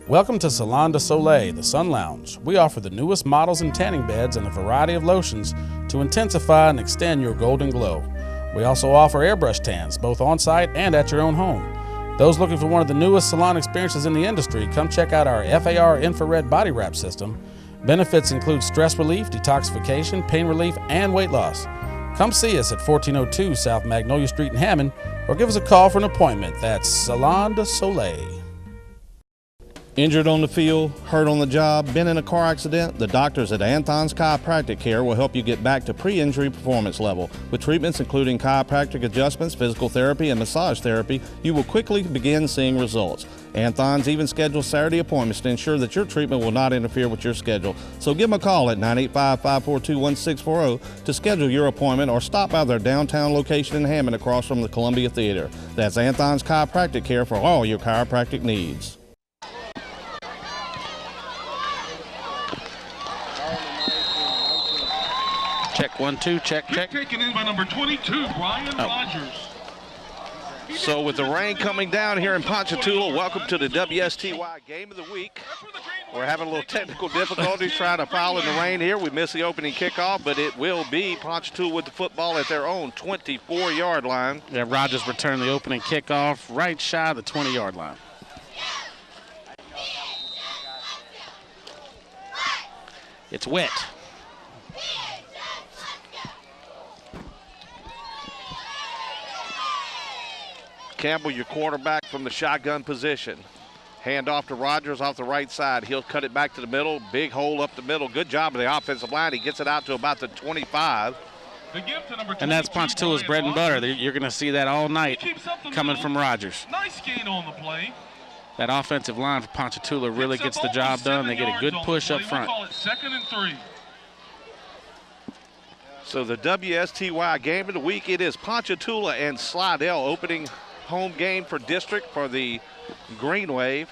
Welcome to Salon de Soleil, the Sun Lounge. We offer the newest models and tanning beds and a variety of lotions to intensify and extend your golden glow. We also offer airbrush tans, both on-site and at your own home. Those looking for one of the newest salon experiences in the industry, come check out our FAR infrared body wrap system. Benefits include stress relief, detoxification, pain relief, and weight loss. Come see us at 1402 South Magnolia Street in Hammond, or give us a call for an appointment. That's Salon de Soleil. Injured on the field, hurt on the job, been in a car accident? The doctors at Anthon's Chiropractic Care will help you get back to pre-injury performance level. With treatments including chiropractic adjustments, physical therapy, and massage therapy, you will quickly begin seeing results. Anthon's even schedules Saturday appointments to ensure that your treatment will not interfere with your schedule. So give them a call at 985-542-1640 to schedule your appointment, or stop by their downtown location in Hammond across from the Columbia Theater. That's Anthon's Chiropractic Care for all your chiropractic needs. Check 1, 2, check. Taken in by number 22, Brian Rogers. So with the rain coming down here in Ponchatoula, welcome to the WSTY Game of the Week. We're having a little technical difficulties trying to foul in the rain here. We missed the opening kickoff, but it will be Ponchatoula with the football at their own 24-yard line. Yeah, Rogers returned the opening kickoff right shy of the 20-yard line. It's wet. Campbell, your quarterback from the shotgun position. Hand off to Rogers off the right side. He'll cut it back to the middle. Big hole up the middle. Good job of the offensive line. He gets it out to about the 25. And that's Ponchatoula's bread and butter. You're going to see that all night coming from Rogers. Nice gain on the play. That offensive line for Ponchatoula really gets the job done. They get a good push up front. We'll call it 2nd and 3. So the WSTY Game of the Week, it is Ponchatoula and Slidell opening home game for district for the Green Wave.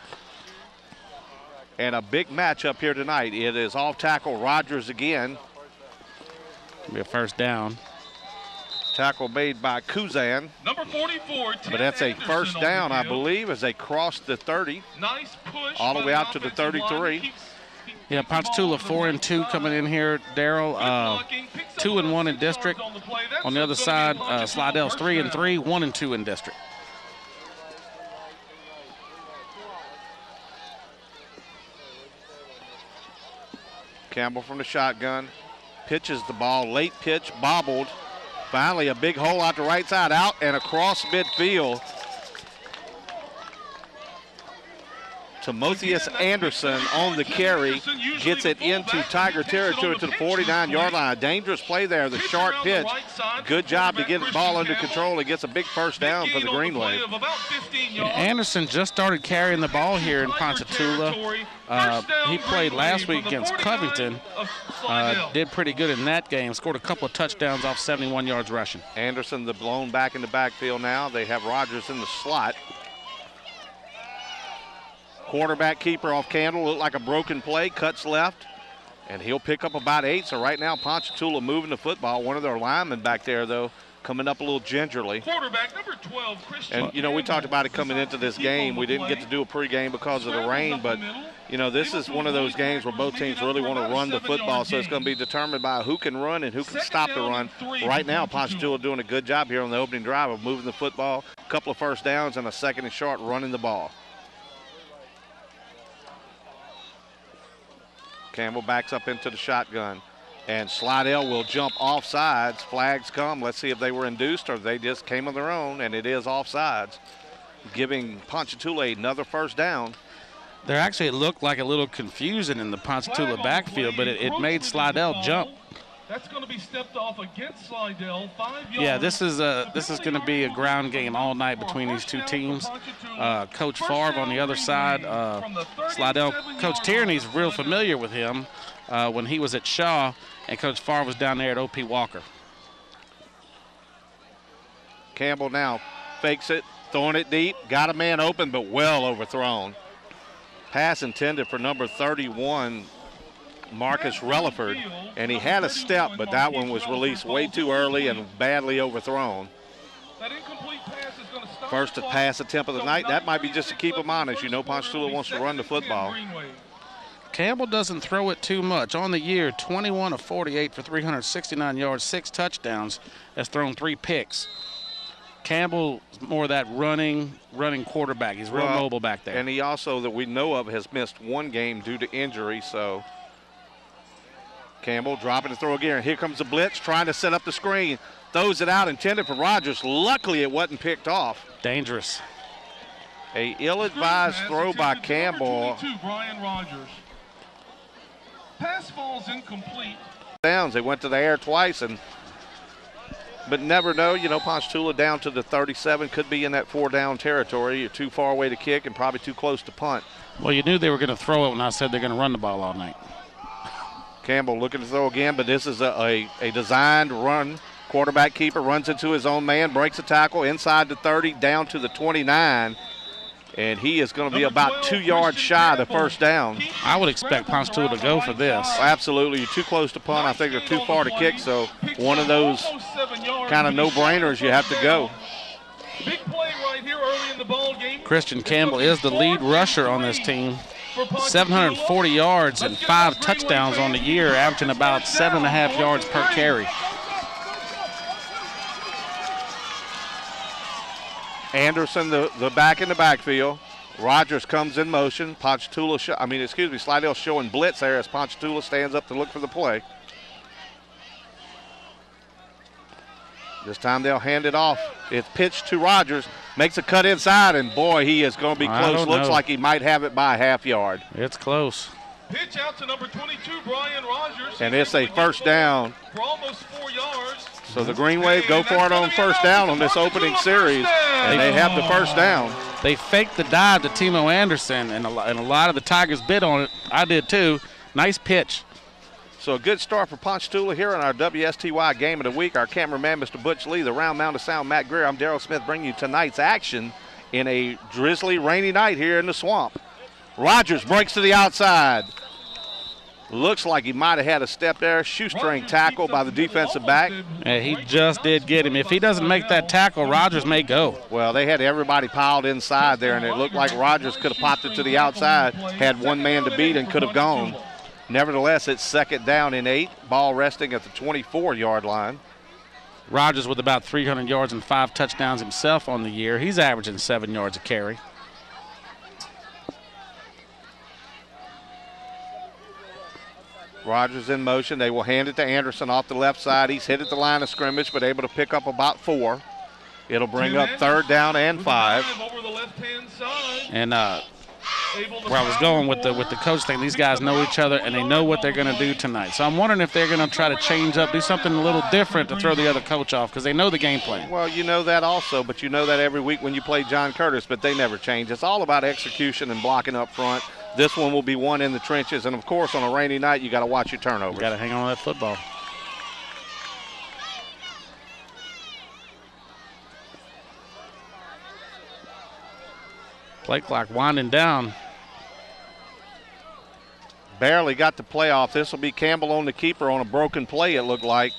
And a big matchup here tonight. It is off tackle Rogers again. Be a first down. Tackle made by Kuzan. Number 44, but that's a first down, I beleave, as they cross the 30. Nice push all the way out to the 33. Yeah, Ponchatoula 4-2 coming in here, Darryl. 2-1 in district. On the other side, Slidell's 3-3, 1-2 in district. Campbell from the shotgun, pitches the ball, late pitch, bobbled. Finally a big hole out the right side, out and across midfield. Timotheus Anderson on the carry, gets it into Tiger territory to the 49-yard line. Dangerous play there, the sharp pitch. Good job to get the ball under control. It gets a big first down for the Green Wave. Yeah, Anderson just started carrying the ball here in Ponchatoula. He played last week against Covington. Did pretty good in that game. Scored a couple of touchdowns off 71 yards rushing. Anderson, the blown back in the backfield now. They have Rogers in the slot. Quarterback keeper off Candle, looked like a broken play, cuts left, and he'll pick up about 8. So right now Ponchatoula moving the football. One of their linemen back there, though, coming up a little gingerly. Quarterback number 12, Christian. And, you know, we talked about it coming into this game. We didn't get to do a pregame because of the rain, but, you know, this is one of those games where both teams really want to run the football, so it's going to be determined by who can run and who can stop the run. Right now, Ponchatoula doing a good job here on the opening drive of moving the football. A couple of first downs and a 2nd and short running the ball. Campbell backs up into the shotgun, and Slidell will jump off sides. Flags come. Let's see if they were induced or they just came on their own, and it is offsides, giving Ponchatoula another first down. There actually looked like a little confusion in the Ponchatoula backfield, but it made Slidell jump. That's going to be stepped off against Slidell, 5 yards. Yeah, this is going to be a ground game all night between these two teams. Coach Favre on the other side. Slidell, Coach Tierney's real familiar with him when he was at Shaw, and Coach Favre was down there at O.P. Walker. Campbell now fakes it, throwing it deep, got a man open, but well overthrown. Pass intended for number 31, Marcus Relaford, and he had a step, but that one was released way too early and badly overthrown. First pass attempt of the night. That might be just to keep them honest. You know Ponchatoula wants to run the football. Campbell doesn't throw it too much. On the year, 21 of 48 for 369 yards, 6 touchdowns, has thrown 3 picks. Campbell's more of that running quarterback. He's real mobile back there. And he also, that we know of, has missed 1 game due to injury. So Campbell dropping the throw again. Here comes the blitz, trying to set up the screen. Throws it out, intended for Rogers. Luckily, it wasn't picked off. Dangerous. A ill-advised throw by Campbell. Brian Rogers. Pass falls incomplete. Downs. They went to the air twice, but never know. You know, Ponchatoula down to the 37 could be in that 4-down territory. You're too far away to kick and probably too close to punt. Well, you knew they were going to throw it when I said they're going to run the ball all night. Campbell looking to throw again, but this is a designed run. Quarterback keeper runs into his own man, breaks a tackle inside the 30, down to the 29. And he is going to be about 2 yards shy of the first down. I would expect Ponchatoula to go for this. Absolutely. You're too close to punt. I think they're too far to kick, so one of those kind of no-brainers you have to go. Big play right here early in the ball game. Christian Campbell is the lead rusher on this team. 740 yards and 5 touchdowns on the year, averaging about 7.5 yards per carry. Anderson, the back in the backfield. Rogers comes in motion. Slidell showing blitz there as Ponchatoula stands up to look for the play. This time they'll hand it off. It's pitched to Rogers. Makes a cut inside, and boy, he is going to be close. Looks like he might have it by a half yard. It's close. Pitch out to number 22, Brian Rogers. And it's a first down. For almost 4 yards. So the Green Wave go for it on first down on this opening series, and they have the first down. They faked the dive to Timo Anderson, and a lot of the Tigers bid on it. I did too. Nice pitch. So a good start for Ponchatoula here on our WSTY Game of the Week. Our cameraman, Mr. Butch Lee, the round mound of sound, Matt Greer. I'm Darryl Smith, bringing you tonight's action in a drizzly, rainy night here in the swamp. Rogers breaks to the outside. Looks like he might have had a step there. Shoestring tackle by the defensive back. And he just did get him. If he doesn't make that tackle, Rogers may go. Well, they had everybody piled inside there, and it looked like Rogers could have popped it to the outside, had one man to beat, and could have gone. Nevertheless, it's 2nd down and 8. Ball resting at the 24-yard line. Rogers with about 300 yards and 5 touchdowns himself on the year. He's averaging 7 yards a carry. Rogers in motion. They will hand it to Anderson off the left side. He's hit at the line of scrimmage, but able to pick up about 4. It'll bring up 3rd down and 5. And where I was going with the coach thing, these guys know each other and they know what they're going to do tonight. So I'm wondering if they're going to try to change up, do something a little different to throw the other coach off, because they know the game plan. Well, you know that also, but you know that every week when you play John Curtis, but they never change. It's all about execution and blocking up front. This one will be won in the trenches, and of course on a rainy night you got to watch your turnovers. You got to hang on to that football. Play clock winding down. Barely got the play off. This will be Campbell on the keeper on a broken play, it looked like.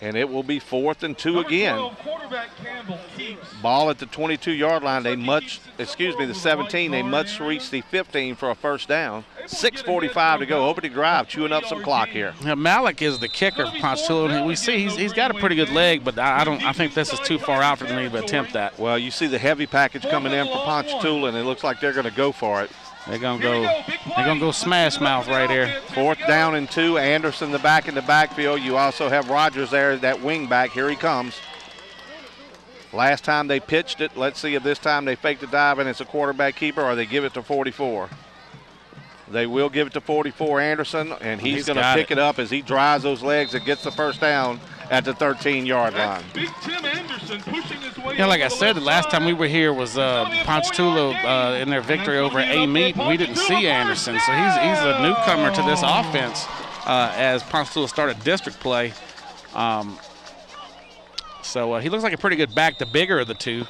And it will be 4th and 2 again. 12, quarterback Campbell keeps. Ball at the 22-yard line. The 17. They must reach the 15 for a first down. 6:45 to go. Opening drive, chewing up some clock here. Now, Malik is the kicker for Ponchatoula. We see he's got a pretty good leg, but I think this is too far out for them to even attempt that. Well, you see the heavy package coming in for Ponchatoula, and it looks like they're going to go for it. They're gonna go smash mouth right here. 4th down and 2. Anderson the back in the backfield. You also have Rogers there, that wing back. Here he comes. Last time they pitched it. Let's see if this time they fake the dive and it's a quarterback keeper, or they give it to 44. They will give it to 44, Anderson, and he's going to pick it up as he drives those legs and gets the first down at the 13-yard line. Big Tim Anderson pushing his way. Yeah, like I said, the last time we were here was Ponchatoula in their victory over A-Meat, and we didn't see Anderson. So he's a newcomer to this offense as Ponchatoula started district play. So he looks like a pretty good back, the bigger of the two.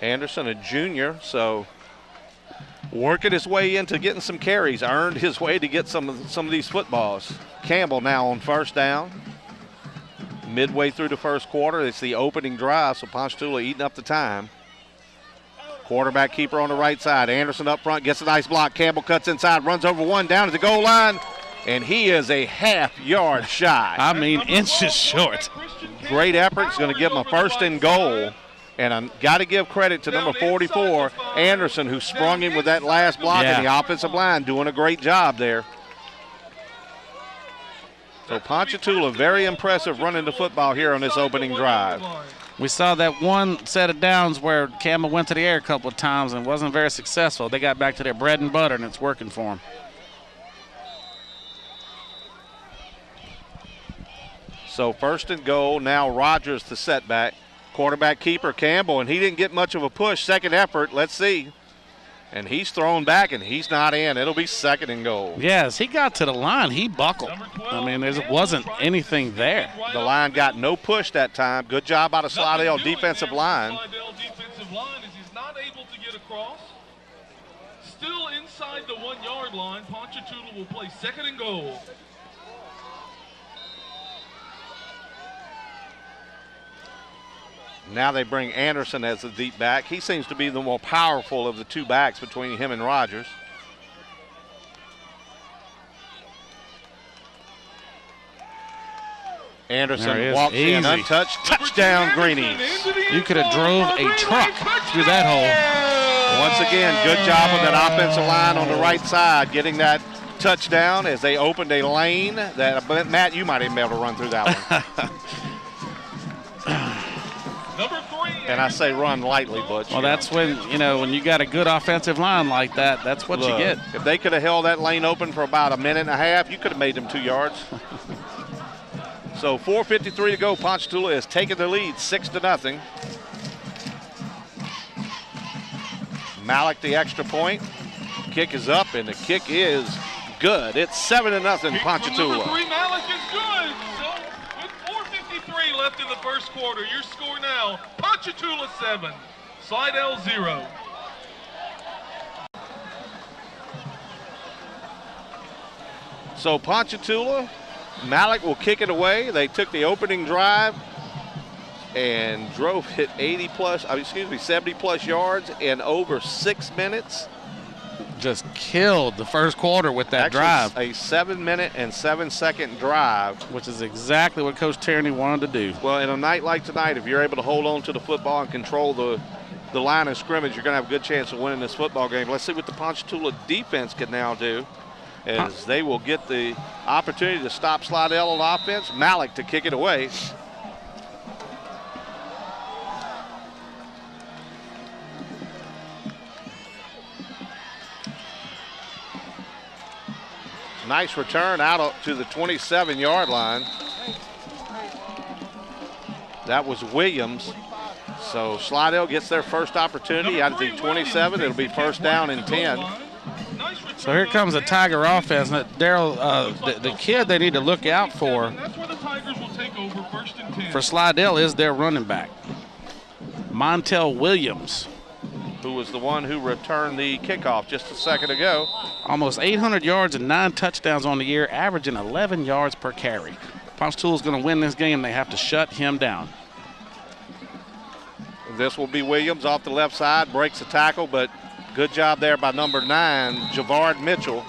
Anderson, a junior, so working his way into getting some carries, earned his way to get some of these footballs. Campbell now on first down. Midway through the first quarter, it's the opening drive, so Ponchatoula eating up the time. Quarterback keeper on the right side. Anderson up front, gets a nice block. Campbell cuts inside, runs over one, down to the goal line, and he is a half-yard shy. I mean, inches short. Great effort. It's going to give him a first and goal. And I've got to give credit to number 44, Anderson, who sprung him with that last block in the offensive line, doing a great job there. So Ponchatoula, very impressive running the football here on this opening drive. We saw that one set of downs where Campbell went to the air a couple of times and wasn't very successful. They got back to their bread and butter, and it's working for them. So first and goal, now Rogers the setback. Quarterback keeper Campbell, and he didn't get much of a push. Second effort, let's see. And he's thrown back, and he's not in. It'll be second and goal. Yes, he got to the line. He buckled. I mean, there wasn't anything there. The line got no push that time. Good job out of Slidell defensive line. Slidell defensive line is he's not able to get across. Still inside the 1 yard line. Ponchatoula will play second and goal. Now they bring Anderson as the deep back. He seems to be the more powerful of the two backs between him and Rogers. Anderson walks in untouched. Touchdown, Greenies. You could have drove a truck through that hole. Once again, good job of that offensive line on the right side, getting that touchdown as they opened a lane that, Matt, you might even be able to run through that one. And I say run lightly, Butch. Well, that's when, when you got a good offensive line like that, that's what you get. If they could have held that lane open for about a minute and a half, you could have made them 2 yards. So 4:53 to go. Ponchatoula is taking the lead 6-0. Malik the extra point. Kick is up, and the kick is good. It's 7-0 Ponchatoula. Number 3, Malik is good. So with 4:53 left in the first quarter, your score now, Ponchatoula 7, Slidell 0. So Ponchatoula, Malik will kick it away. They took the opening drive and drove it 70 plus yards in over 6 minutes. Just killed the first quarter with that drive. A 7-minute and 7-second drive. Which is exactly what Coach Tierney wanted to do. Well, in a night like tonight, if you're able to hold on to the football and control the line of scrimmage, you're going to have a good chance of winning this football game. Let's see what the Ponchatoula defense can now do, as they will get the opportunity to stop Slidell on offense. Malik to kick it away. Nice return out to the 27-yard line. That was Williams. So Slidell gets their first opportunity out of the 27. It'll be first down and 10. So here comes a Tiger offense. Darryl, the kid they need to look out for Slidell is their running back, Montel Williams, who was the one who returned the kickoff just a second ago. Almost 800 yards and 9 touchdowns on the year, averaging 11 yards per carry. Ponchatoula's going to win this game. They have to shut him down. This will be Williams off the left side, breaks the tackle, but good job there by number 9, Javard Mitchell.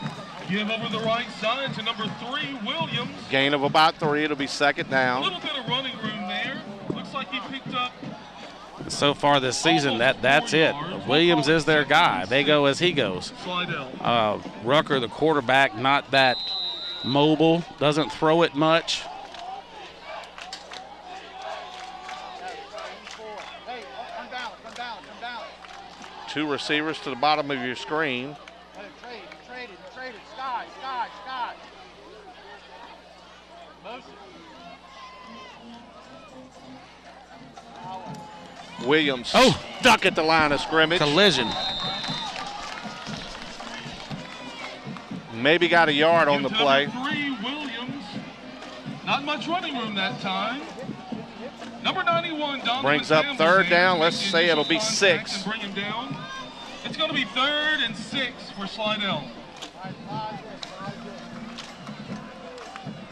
Give over the right side to number 3, Williams. Gain of about 3. It'll be second down. A little bit of running room there. Looks like he picked up. So far this season, that's it. Williams is their guy. They go as he goes. Rucker, the quarterback, not that mobile, doesn't throw it much. Two receivers to the bottom of your screen. Williams stuck at the line of scrimmage. Collision. Maybe got a yard on the play. Number 3, Williams. Not much running room that time. Number 91, Donovan brings up third down. Let's say it'll be 6. Bring him down. It's going to be 3rd and 6 for Slidell.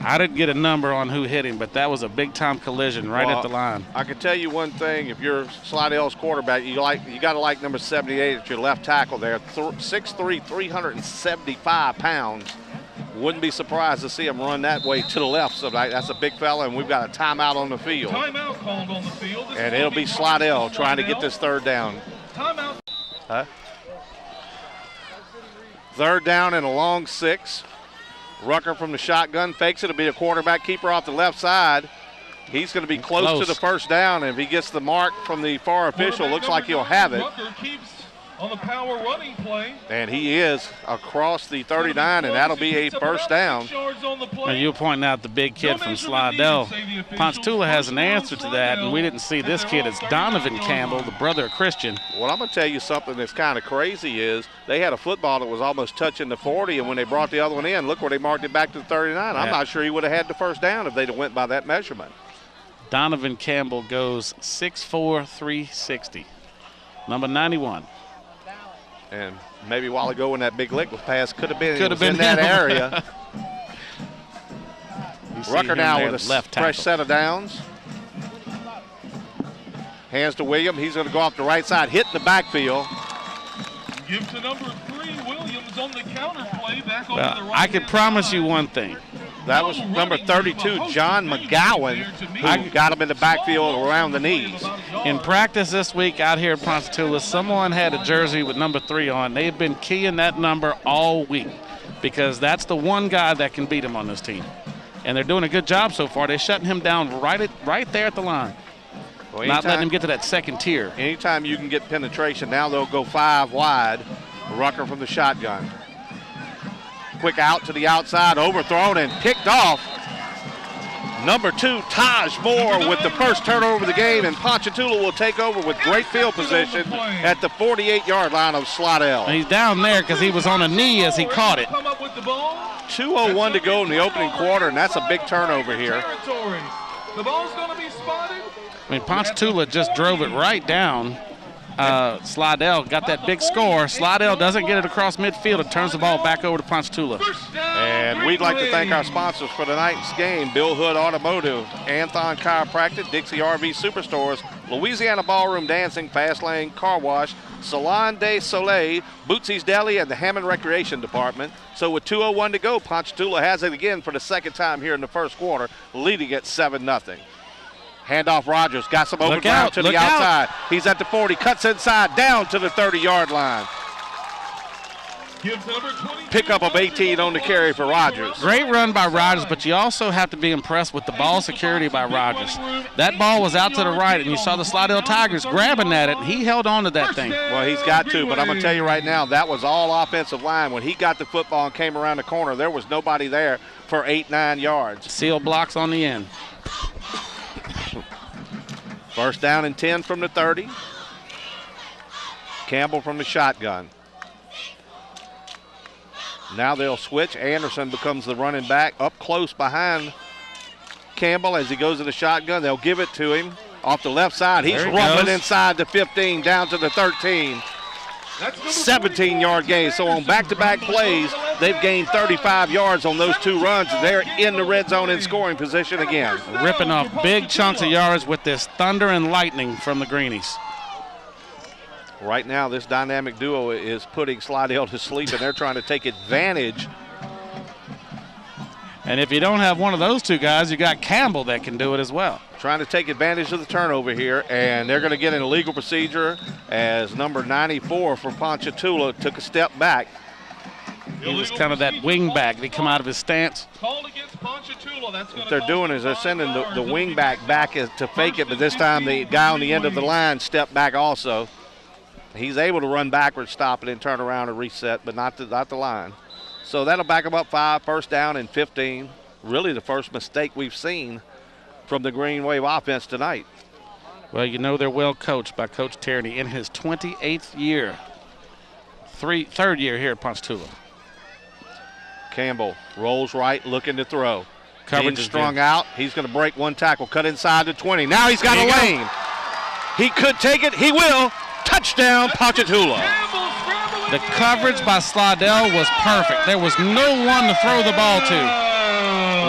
I didn't get a number on who hit him, but that was a big-time collision right at the line. I can tell you one thing. If you're Slidell's quarterback, you got to like number 78 at your left tackle there. 6'3", 375 pounds. Wouldn't be surprised to see him run that way to the left. So that's a big fella, and we've got a timeout on the field. Timeout called on the field. And it'll be Slidell trying to get this third down. Timeout. Huh? Third down and a long 6. Rucker from the shotgun fakes it. It'll be a quarterback keeper off the left side. He's going to be close to the first down, and if he gets the mark from the far official, looks like he'll have it. Rucker keeps on the power running play. And he is across the 39, and that'll be a first down. And you're pointing out the big kid from Slidell. Ponchatoula has an answer to that, and we didn't see this kid. It's Donovan Campbell, the brother of Christian. Well, I'm going to tell you something that's kind of crazy is they had a football that was almost touching the 40, and when they brought the other one in, look where they marked it back to the 39. I'm not sure he would have had the first down if they'd have went by that measurement. Donovan Campbell goes 6'4", 360. Number 91. And maybe a while ago when that big lick was passed, could have been in that area. Rucker now with a fresh set of downs. Hands to Williams. He's going to go off the right side, hit the backfield. Give to number 3, Williams on the counter play back over the right. I can promise you one thing. That was number 32, John McGowan, who got him in the backfield around the knees. In practice this week out here at Ponchatoula, someone had a jersey with number 3 on. They've been keying that number all week because that's the one guy that can beat him on this team. And they're doing a good job so far. They're shutting him down right there at the line. Well, not letting him get to that second tier. Anytime you can get penetration, now they'll go 5 wide. Rucker from the shotgun. Quick out to the outside, overthrown and picked off. Number 2, Taj Moore with the first turnover of the game, and Ponchatoula will take over with great field position at the 48-yard line of Slidell. And he's down there because he was on a knee as he caught it. 2:01 to go in the opening quarter, and that's a big turnover here. The ball's going to be spotted. I mean, Ponchatoula just drove it right down. Slidell got that big score. Slidell doesn't get it across midfield. It turns the ball back over to Ponchatoula. And we'd like to thank our sponsors for tonight's game: Bill Hood Automotive, Anthon Chiropractic, Dixie RV Superstores, Louisiana Ballroom Dancing, Fast Lane Car Wash, Salon de Soleil, Bootsy's Deli, and the Hammond Recreation Department. So with 2:01 to go, Ponchatoula has it again for the second time here in the first quarter, leading at 7-0. Handoff Rogers, got some open ground to the outside. He's at the 40, cuts inside, down to the 30-yard line. Pickup of 18 on the carry for Rogers. Great run by Rogers, but you also have to be impressed with the ball security by Rogers. That ball was out to the right, and you saw the Slidell Tigers grabbing at it, and he held on to that thing. Well, he's got to, but I'm going to tell you right now, that was all offensive line. When he got the football and came around the corner, there was nobody there for 8-9 yards. Seal blocks on the end. First down and 10 from the 30. Campbell from the shotgun. Now they'll switch. Anderson becomes the running back up close behind Campbell as he goes to the shotgun. They'll give it to him off the left side. He's rumbling inside the 15 down to the 13. 17-yard gain. So on back-to-back plays, they've gained 35 yards on those 2 runs. They're in the red zone in scoring position again. Ripping off big chunks of yards with this thunder and lightning from the Greenies. Right now, this dynamic duo is putting Slidell to sleep, and they're trying to take advantage. And if you don't have one of those 2 guys, you got Campbell that can do it as well. Trying to take advantage of the turnover here, and they're going to get an illegal procedure as number 94 for Ponchatoula took a step back. He was kind of that wing back. Did he come out of his stance? What they're doing is they're sending the wing back to fake it, but this time the guy on the end of the line stepped back also. He's able to run backwards, stop it, and turn around and reset, but not the line. So that'll back him up 5, first down and 15. Really the first mistake we've seen from the Green Wave offense tonight. Well, you know they're well coached by Coach Tierney in his 28th year, third year here at Ponchatoula. Campbell rolls right, looking to throw. Coverage is strung out. He's going to break one tackle, cut inside the 20. Now he's got a lane. He could take it. He will. Touchdown, Ponchatoula. The coverage by Slidell was perfect. There was no one to throw the ball to.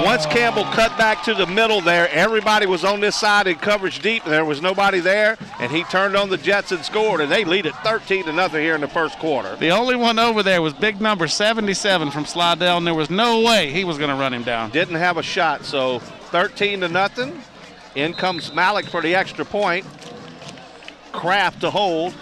Once Campbell cut back to the middle there, everybody was on this side in coverage deep. There was nobody there, and he turned on the Jets and scored, and they lead it 13-0 here in the first quarter. The only one over there was big number 77 from Slidell, and there was no way he was going to run him down. Didn't have a shot, so 13-0. In comes Malik for the extra point. Kraft to hold.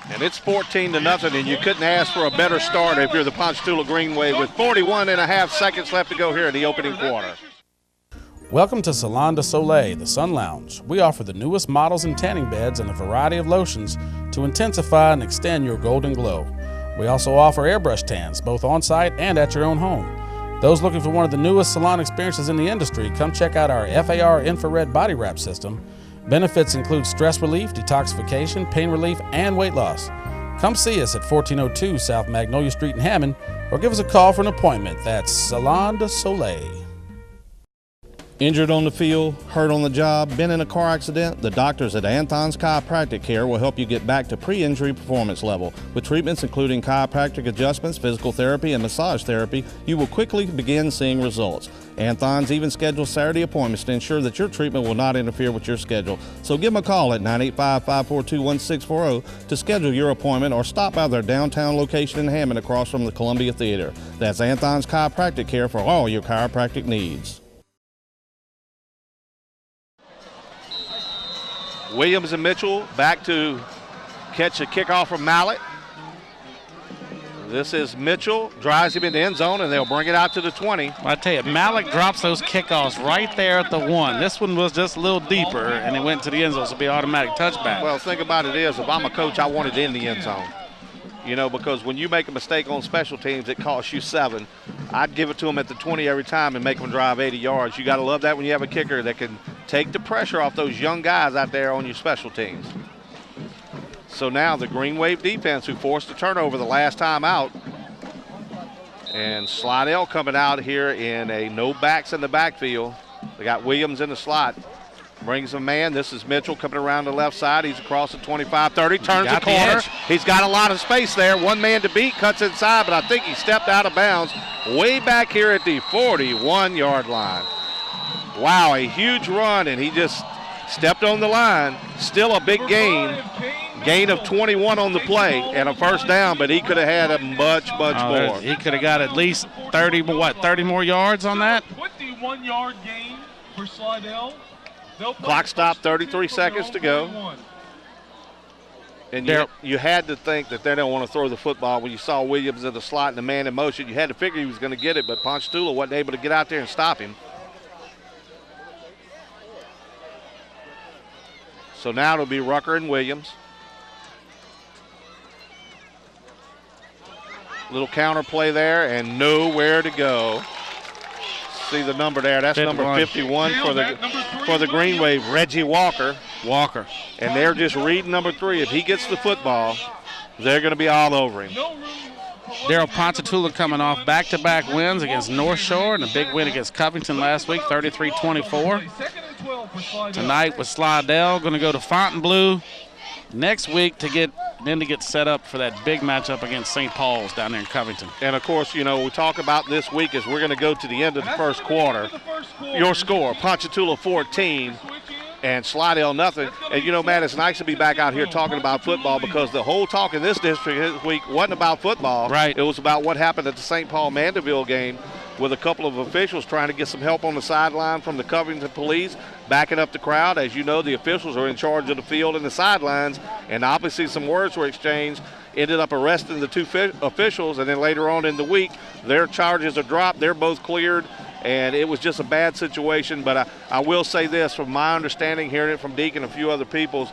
And it's 14-0, and you couldn't ask for a better start if you're the Ponchatoula Green Wave with 41.5 seconds left to go here in the opening quarter. Welcome to Salon de Soleil, the Sun Lounge. We offer the newest models and tanning beds and a variety of lotions to intensify and extend your golden glow. We also offer airbrush tans, both on-site and at your own home. Those looking for one of the newest salon experiences in the industry, come check out our FAR infrared body wrap system. Benefits include stress relief, detoxification, pain relief, and weight loss. Come see us at 1402 South Magnolia Street in Hammond, or give us a call for an appointment. That's Salon de Soleil. Injured on the field, hurt on the job, been in a car accident? The doctors at Anthon's Chiropractic Care will help you get back to pre-injury performance level. With treatments including chiropractic adjustments, physical therapy, and massage therapy, you will quickly begin seeing results. Anthon's even schedules Saturday appointments to ensure that your treatment will not interfere with your schedule. So give them a call at 985-542-1640 to schedule your appointment, or stop by their downtown location in Hammond across from the Columbia Theater. That's Anthon's Chiropractic Care for all your chiropractic needs. Williams and Mitchell back to catch a kickoff from Mallett. This is Mitchell, drives him in the end zone, and they'll bring it out to the 20. I tell you, Malik drops those kickoffs right there at the 1. This one was just a little deeper, and it went to the end zone, so it'll be an automatic touchback. Well, the thing about it is, if I'm a coach, I want it in the end zone. You know, because when you make a mistake on special teams, it costs you 7. I'd give it to them at the 20 every time and make them drive 80 yards. You got to love that when you have a kicker that can take the pressure off those young guys out there on your special teams. So now the Green Wave defense, who forced a turnover the last time out, and Slidell coming out here in a no backs in the backfield. They got Williams in the slot. Brings a man. This is Mitchell coming around the left side. He's across the 25-30, turns the corner. He's got a lot of space there. One man to beat, cuts inside, but I think he stepped out of bounds way back here at the 41-yard line. Wow, a huge run, and he just stepped on the line. Still a big gain. Gain of 21 on the play and a first down, but he could have had a much more. He could have got at least 30 more yards on that? 21-yard gain for Slidell. Clock stopped, 33 seconds to go. And you had to think that they don't want to throw the football. When you saw Williams in the slot and the man in motion, you had to figure he was going to get it, but Ponchatoula wasn't able to get out there and stop him. So now it'll be Rucker and Williams. Little counter play there and nowhere to go. See the number there. That's 51. Number 51 for the Green Wave, Reggie Walker. And they're just reading number 3. If he gets the football, they're going to be all over him. Daryl, Ponchatoula coming off back-to-back wins against North Shore and a big win against Covington last week, 33-24. Tonight with Slidell, going to go to Fontainebleau next week to get set up for that big matchup against St. Paul's down there in Covington. And, of course, you know, we talk about this week as we're going to go to the end of the first quarter. Your score, Ponchatoula 14 and Slidell nothing. And, you know, Matt, it's nice to be back out here talking about football, because the whole talk in this district this week wasn't about football. Right. It was about what happened at the St. Paul-Mandeville game, with a couple of officials trying to get some help on the sideline from the Covington police, backing up the crowd. As you know, the officials are in charge of the field and the sidelines, and obviously some words were exchanged. Ended up arresting the 2 officials, and then later on in the week, their charges are dropped. They're both cleared, and it was just a bad situation. But I will say this, from my understanding, hearing it from Deke and a few other people's,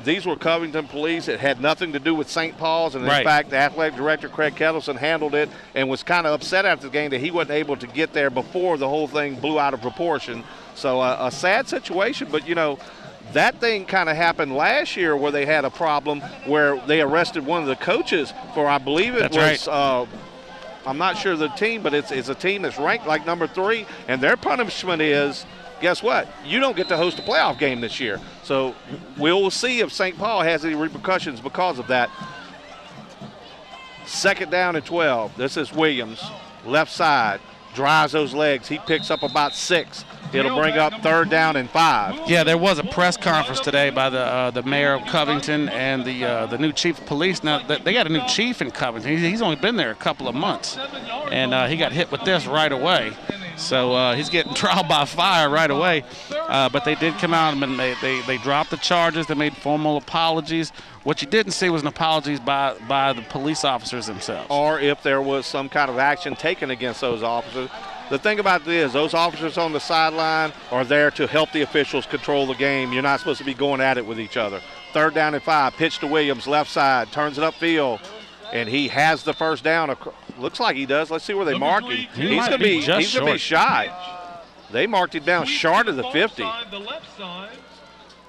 these were Covington police. It had nothing to do with St. Paul's, and in fact, the athletic director, Craig Kettleson, handled it and was kind of upset after the game that he wasn't able to get there before the whole thing blew out of proportion. So a sad situation, but, you know, that thing kind of happened last year where they had a problem where they arrested one of the coaches for, I believe it was I'm not sure the team, but it's a team that's ranked like number 3, and their punishment is guess what? You don't get to host a playoff game this year. So we'll see if St. Paul has any repercussions because of that. 2nd down and 12. This is Williams, left side, drives those legs. He picks up about 6. It'll bring up 3rd down and 5. Yeah, there was a press conference today by the mayor of Covington and the new chief of police. Now, they got a new chief in Covington. He's only been there a couple of months, and he got hit with this right away. So he's getting trial by fire right away. But they did come out and they dropped the charges. They made formal apologies. What you didn't see was an apology by the police officers themselves. Or if there was some kind of action taken against those officers. The thing about this is those officers on the sideline are there to help the officials control the game. You're not supposed to be going at it with each other. 3rd down and 5. Pitch to Williams, left side, turns it upfield, and he has the 1st down. Looks like he does. Let's see where they mark him. He's going to be shy. They marked him down short of the 50.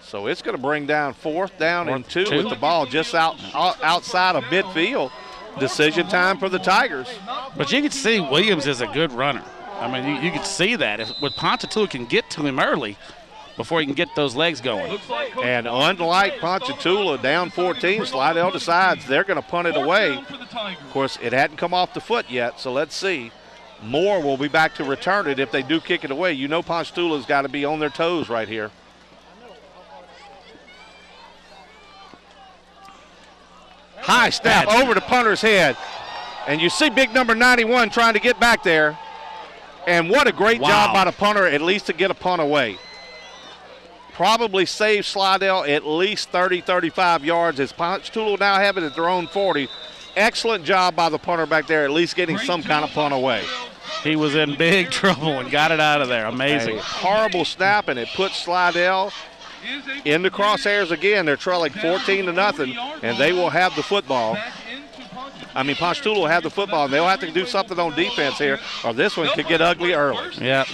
So it's going to bring down 4th down and 2 with the ball just outside of midfield. Decision time for the Tigers. But you can see Williams is a good runner. I mean, you can see that. If Ponchatoula can get to him early before he can get those legs going. And unlike Ponchatoula, down 14, Slidell decides they're going to punt it away. Of course, it hadn't come off the foot yet, so let's see. Moore will be back to return it if they do kick it away. You know Ponchatoula's got to be on their toes right here. High snap over the punter's head. And you see big number 91 trying to get back there. And what a great job by the punter, at least to get a punt away. Probably save Slidell at least 30, 35 yards as Ponchatoula now have it at their own 40. Excellent job by the punter back there, at least getting some kind of punt away. He was in big trouble and got it out of there. Amazing. A horrible snap, and it puts Slidell in the crosshairs again. They're trailing 14-0, and they will have the football. Ponchatoula will have the football, and they'll have to do something on defense here, or this one could get ugly early. Yeah.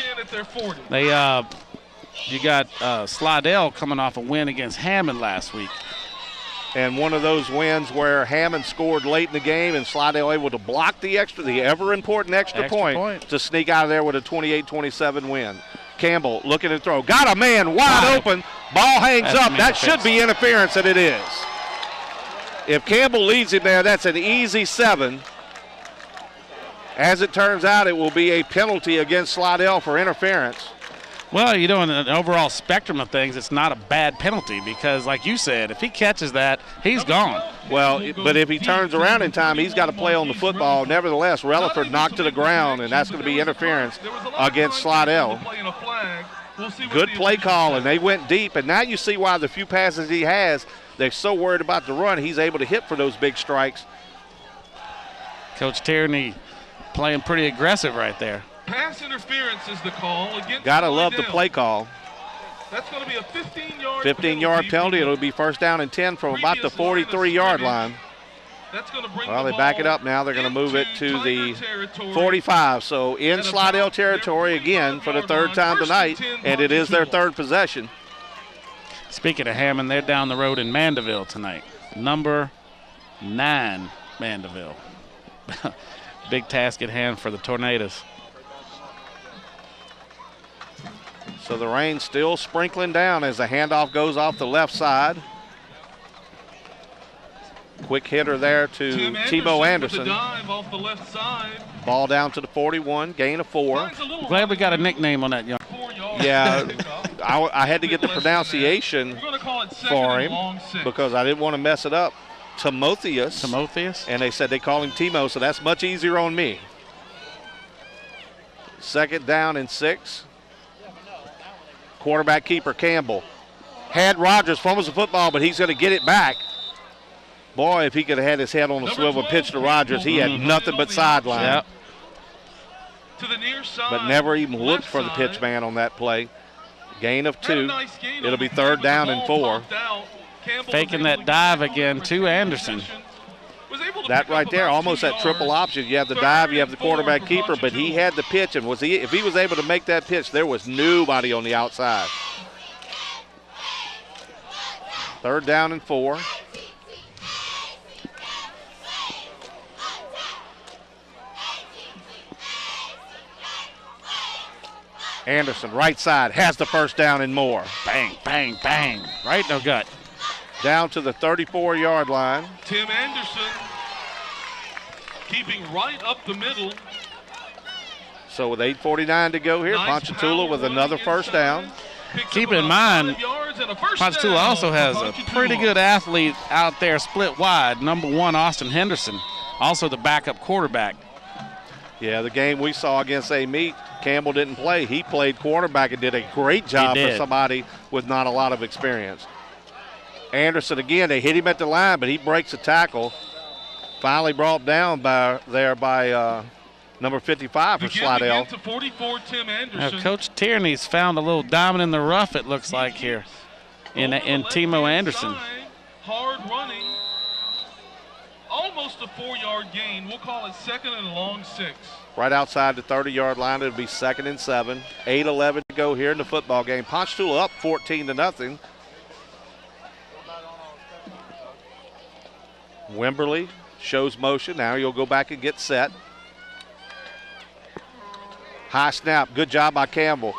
You got Slidell coming off a win against Hammond last week. And one of those wins where Hammond scored late in the game and Slidell able to block the ever-important extra point to sneak out of there with a 28-27 win. Campbell looking to throw. Got a man wide open. Ball hangs up. That should be interference, and it is. If Campbell leads him there, that's an easy 7. As it turns out, it will be a penalty against Slidell for interference. Well, in an overall spectrum of things, it's not a bad penalty because, like you said, if he catches that, he's gone. Well, but if he turns around in time, he's got to play on the football. Nevertheless, Relaford knocked to the ground, and that's going to be interference against Slidell. Good play call, and they went deep, and now you see why the few passes he has, they're so worried about the run, he's able to hit for those big strikes. Coach Tierney playing pretty aggressive right there. Pass interference is the call against Gotta love the play call. That's going to be a 15-yard 15-yard penalty. It'll be 1st down and 10 from about the 43-yard line. That's going to bring well, they back it up now. They're going to move it to the 45. So in Slidell territory again for the 3rd time tonight, and it is their 3rd possession. Speaking of Hammond, they're down the road in Mandeville tonight. Number 9, Mandeville. Big task at hand for the Tornadoes. So the rain still sprinkling down as the handoff goes off the left side. Quick hitter there to Timo Anderson. Dive off the left side. Ball down to the 41, gain of 4. Glad we got a nickname on that young. Yeah, I had to get the pronunciation for him because I didn't want to mess it up. Timotheus. And they said they call him Timo, so that's much easier on me. 2nd down and 6. Quarterback keeper Campbell. Had Rogers, fumbles the football, but he's going to get it back. Boy, if he could have had his head on the swivel and pitched to Rogers, he had nothing but sideline. Yep. To the near side, but never even looked for the pitch man on that play. Gain of 2. It'll be 3rd down and 4. Faking that dive again to Anderson. That right there, almost that triple option. You have the dive, you have the quarterback keeper, but he had the pitch, and if he was able to make that pitch, there was nobody on the outside. 3rd down and 4. Anderson, right side, has the first down and more. Bang, bang, bang. Right in the gut. Down to the 34-yard line. Tim Anderson keeping right up the middle. So with 8:49 to go here, Nice Ponchatoula power with running another first down. Picks Keep up in about mind, 5 yards and a first Ponchatoula down also for has a Ponchatoula. pretty good athlete out there split wide. Number 1, Austin Henderson, also the backup quarterback. Yeah, the game we saw against A-Meat, Campbell didn't play. He played quarterback and did a great job for somebody with not a lot of experience. Anderson again, they hit him at the line, but he breaks a tackle. Finally brought down by number 55 for Slidell. To 44, Tim Anderson. Now, Coach Tierney's found a little diamond in the rough, it looks like here, in Timo Anderson. Hard running. Almost a 4-yard gain. We'll call it second and long 6. Right outside the 30-yard line, it'll be 2nd and 7. 8:11 to go here in the football game. Ponchatoula up 14-0. Wimberly shows motion. Now you'll go back and get set. High snap. Good job by Campbell.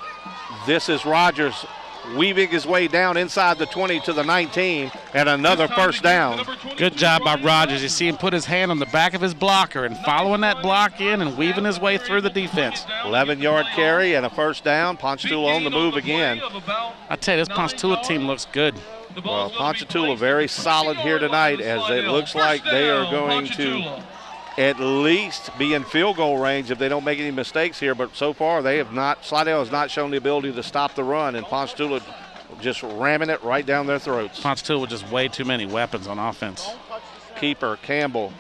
This is Rogers weaving his way down inside the 20 to the 19, and another first down. Good job by Rogers. You see him put his hand on the back of his blocker and following that block in and weaving his way through the defense. 11-yard carry and a first down. Ponchatoula on the move again. I tell you, this Ponchatoula team looks good. Well, Ponchatoula very solid here tonight, as it looks like they are going to at least be in field goal range if they don't make any mistakes here. But so far they have not. Slidell has not shown the ability to stop the run, and Ponchatoula just ramming it right down their throats. Ponchatoula with just way too many weapons on offense. Keeper Campbell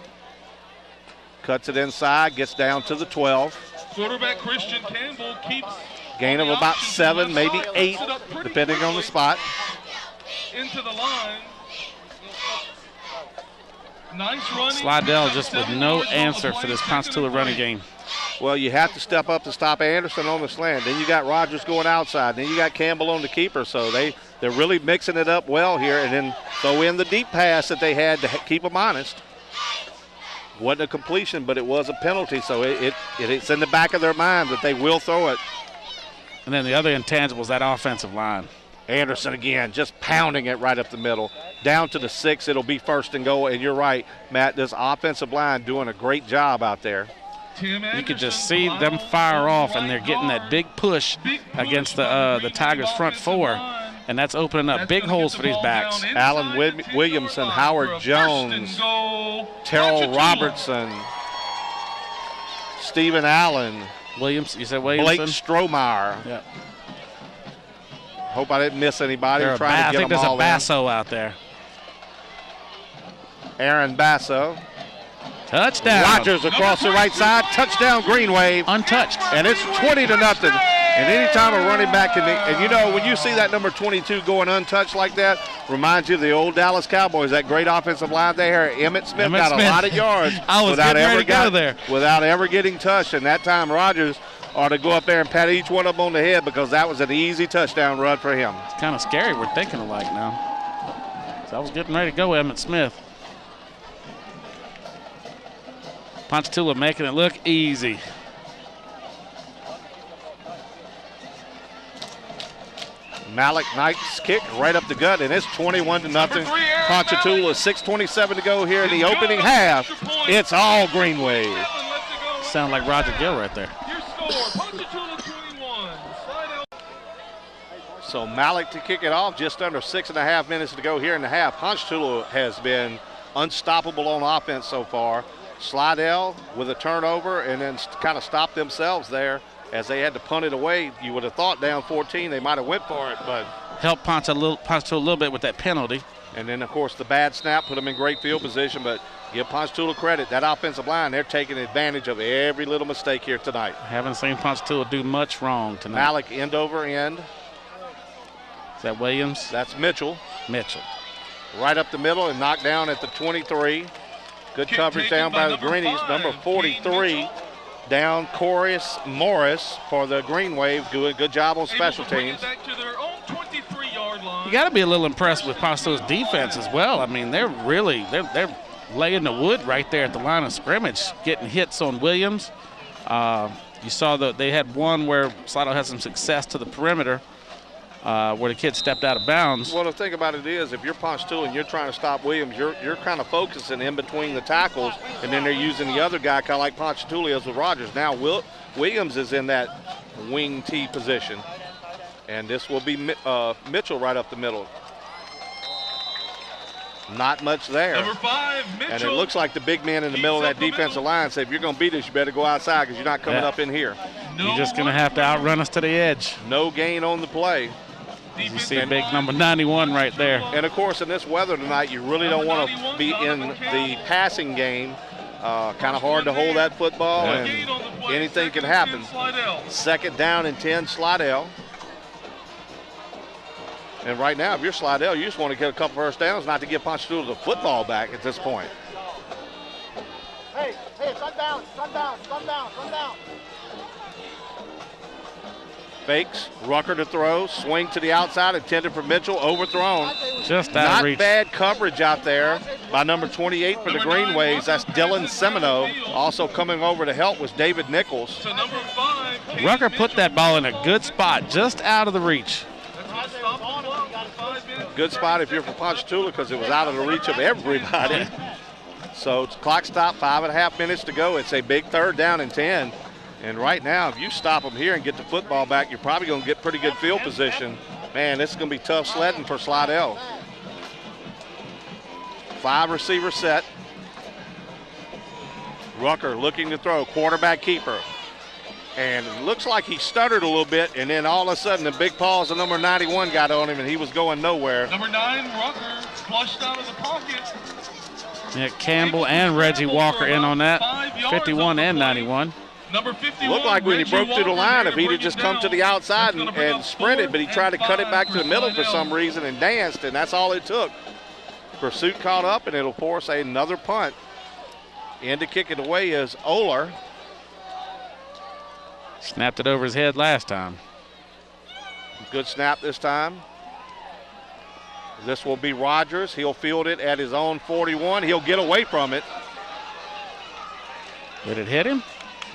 cuts it inside, gets down to the 12. Quarterback Christian Campbell keeps gain of about 7, maybe 8, depending on the spot. Into the line. Nice running. Slidell just with no answer for this Ponchatoula running game. Well, you have to step up to stop Anderson on the slant. Then you got Rogers going outside. Then you got Campbell on the keeper. So they're really mixing it up well here. And then throw in the deep pass that they had to keep them honest. Wasn't a completion, but it was a penalty. So it's in the back of their mind that they will throw it. And then the other intangible is that offensive line. Anderson again, just pounding it right up the middle. Down to the 6, it'll be first and goal. And you're right, Matt, this offensive line doing a great job out there. You could just see them fire off, and they're getting that big push against the Tigers' front 4, and that's opening up big holes for these backs. Allen Williamson, Howard Jones, Terrell Robertson, Stephen Allen. Williams, you said Williamson? Blake Strohmeyer. Yep. Hope I didn't miss anybody. I think there's a Basso out there. Aaron Basso. Touchdown. Rogers across the right side. Touchdown, Green Wave. Untouched. And it's 20-0. And anytime a running back can, and you know, when you see that number 22 going untouched like that, reminds you of the old Dallas Cowboys, that great offensive line there. Emmett Smith got a lot of yards without ever getting touched. And that time Rogers ought to go up there and pat each one of them on the head, because that was an easy touchdown run for him. It's kind of scary. We're thinking alike now. So I was getting ready to go, Emmett Smith. Ponchatoula making it look easy. Malik Knight's kick right up the gut, and it's 21-0. Ponchatoula, 6:27 to go here in the opening half. It's all Green Wave. Sound like Roger Gill right there. So Malik to kick it off, just under 6.5 minutes to go here in the half. Ponchatoula has been unstoppable on offense so far. Slidell with a turnover, and then kind of stopped themselves there as they had to punt it away. You would have thought down 14 they might have went for it, but helped Ponchatoula a little bit with that penalty. And then, of course, the bad snap put them in great field position, but give Ponchatoula credit. That offensive line, they're taking advantage of every little mistake here tonight. Haven't seen Ponchatoula do much wrong tonight. Malik end over end. Is that Williams? That's Mitchell. Mitchell. Right up the middle and knocked down at the 23. Good coverage down by the Greenies. Number 43 down, Chorus Morris for the Green Wave. Doing a good job on special teams. You got to be a little impressed with Ponchatoula's defense as well. I mean, they're laying the wood right there at the line of scrimmage, getting hits on Williams. You saw they had one where Slidell had some success to the perimeter where the kid stepped out of bounds. Well, the thing about it is, if you're Ponchatoula and you're trying to stop Williams, you're kind of focusing in between the tackles, and then they're using the other guy kind of like Ponchatoula is with Rogers. Now Williams is in that wing T position, and this will be Mitchell right up the middle. Not much there. Number 5, Mitchell. And it looks like the big man in the middle of that defensive line said, if you're going to beat us, you better go outside because you're not coming up in here. You're just going to have to outrun us to the edge. No gain on the play. You see big number 91 right there. And, of course, in this weather tonight, you really don't want to be in the passing game. Kind of hard to hold that football, and anything can happen. 2nd down and 10, Slidell. And right now, if you're Slidell, you just want to get a couple first downs, not to give Ponchatoula the football back at this point. Hey, sun down. Fakes, Rucker to throw, swing to the outside, intended for Mitchell, overthrown. Just out of reach. Not bad coverage out there by number 28 for the Greenways. That's Dylan Semino. Also coming over to help was David Nichols. So number 5, Rucker put that ball in a good spot, just out of the reach. Good spot if you're from Ponchatoula because it was out of the reach of everybody. So it's clock stop, 5.5 minutes to go. It's a big 3rd down and 10. And right now, if you stop them here and get the football back, you're probably going to get pretty good field position. Man, this is going to be tough sledding for Slidell. 5 receiver set. Rucker looking to throw, quarterback keeper. And it looks like he stuttered a little bit, and then all of a sudden the big paws of number 91 got on him, and he was going nowhere. Number 9, Rucker, flushed out of the pocket. Yeah, Campbell and Reggie Walker in on that, 51 and 91. Number 51. Looked like when he broke through the line, if he'd have just come to the outside and sprinted, but he tried to cut it back to the middle for some reason and danced, and that's all it took. Pursuit caught up, and it'll force another punt. In to kick it away is Oler. Snapped it over his head last time. Good snap this time. This will be Rogers. He'll field it at his own 41. He'll get away from it. Did it hit him?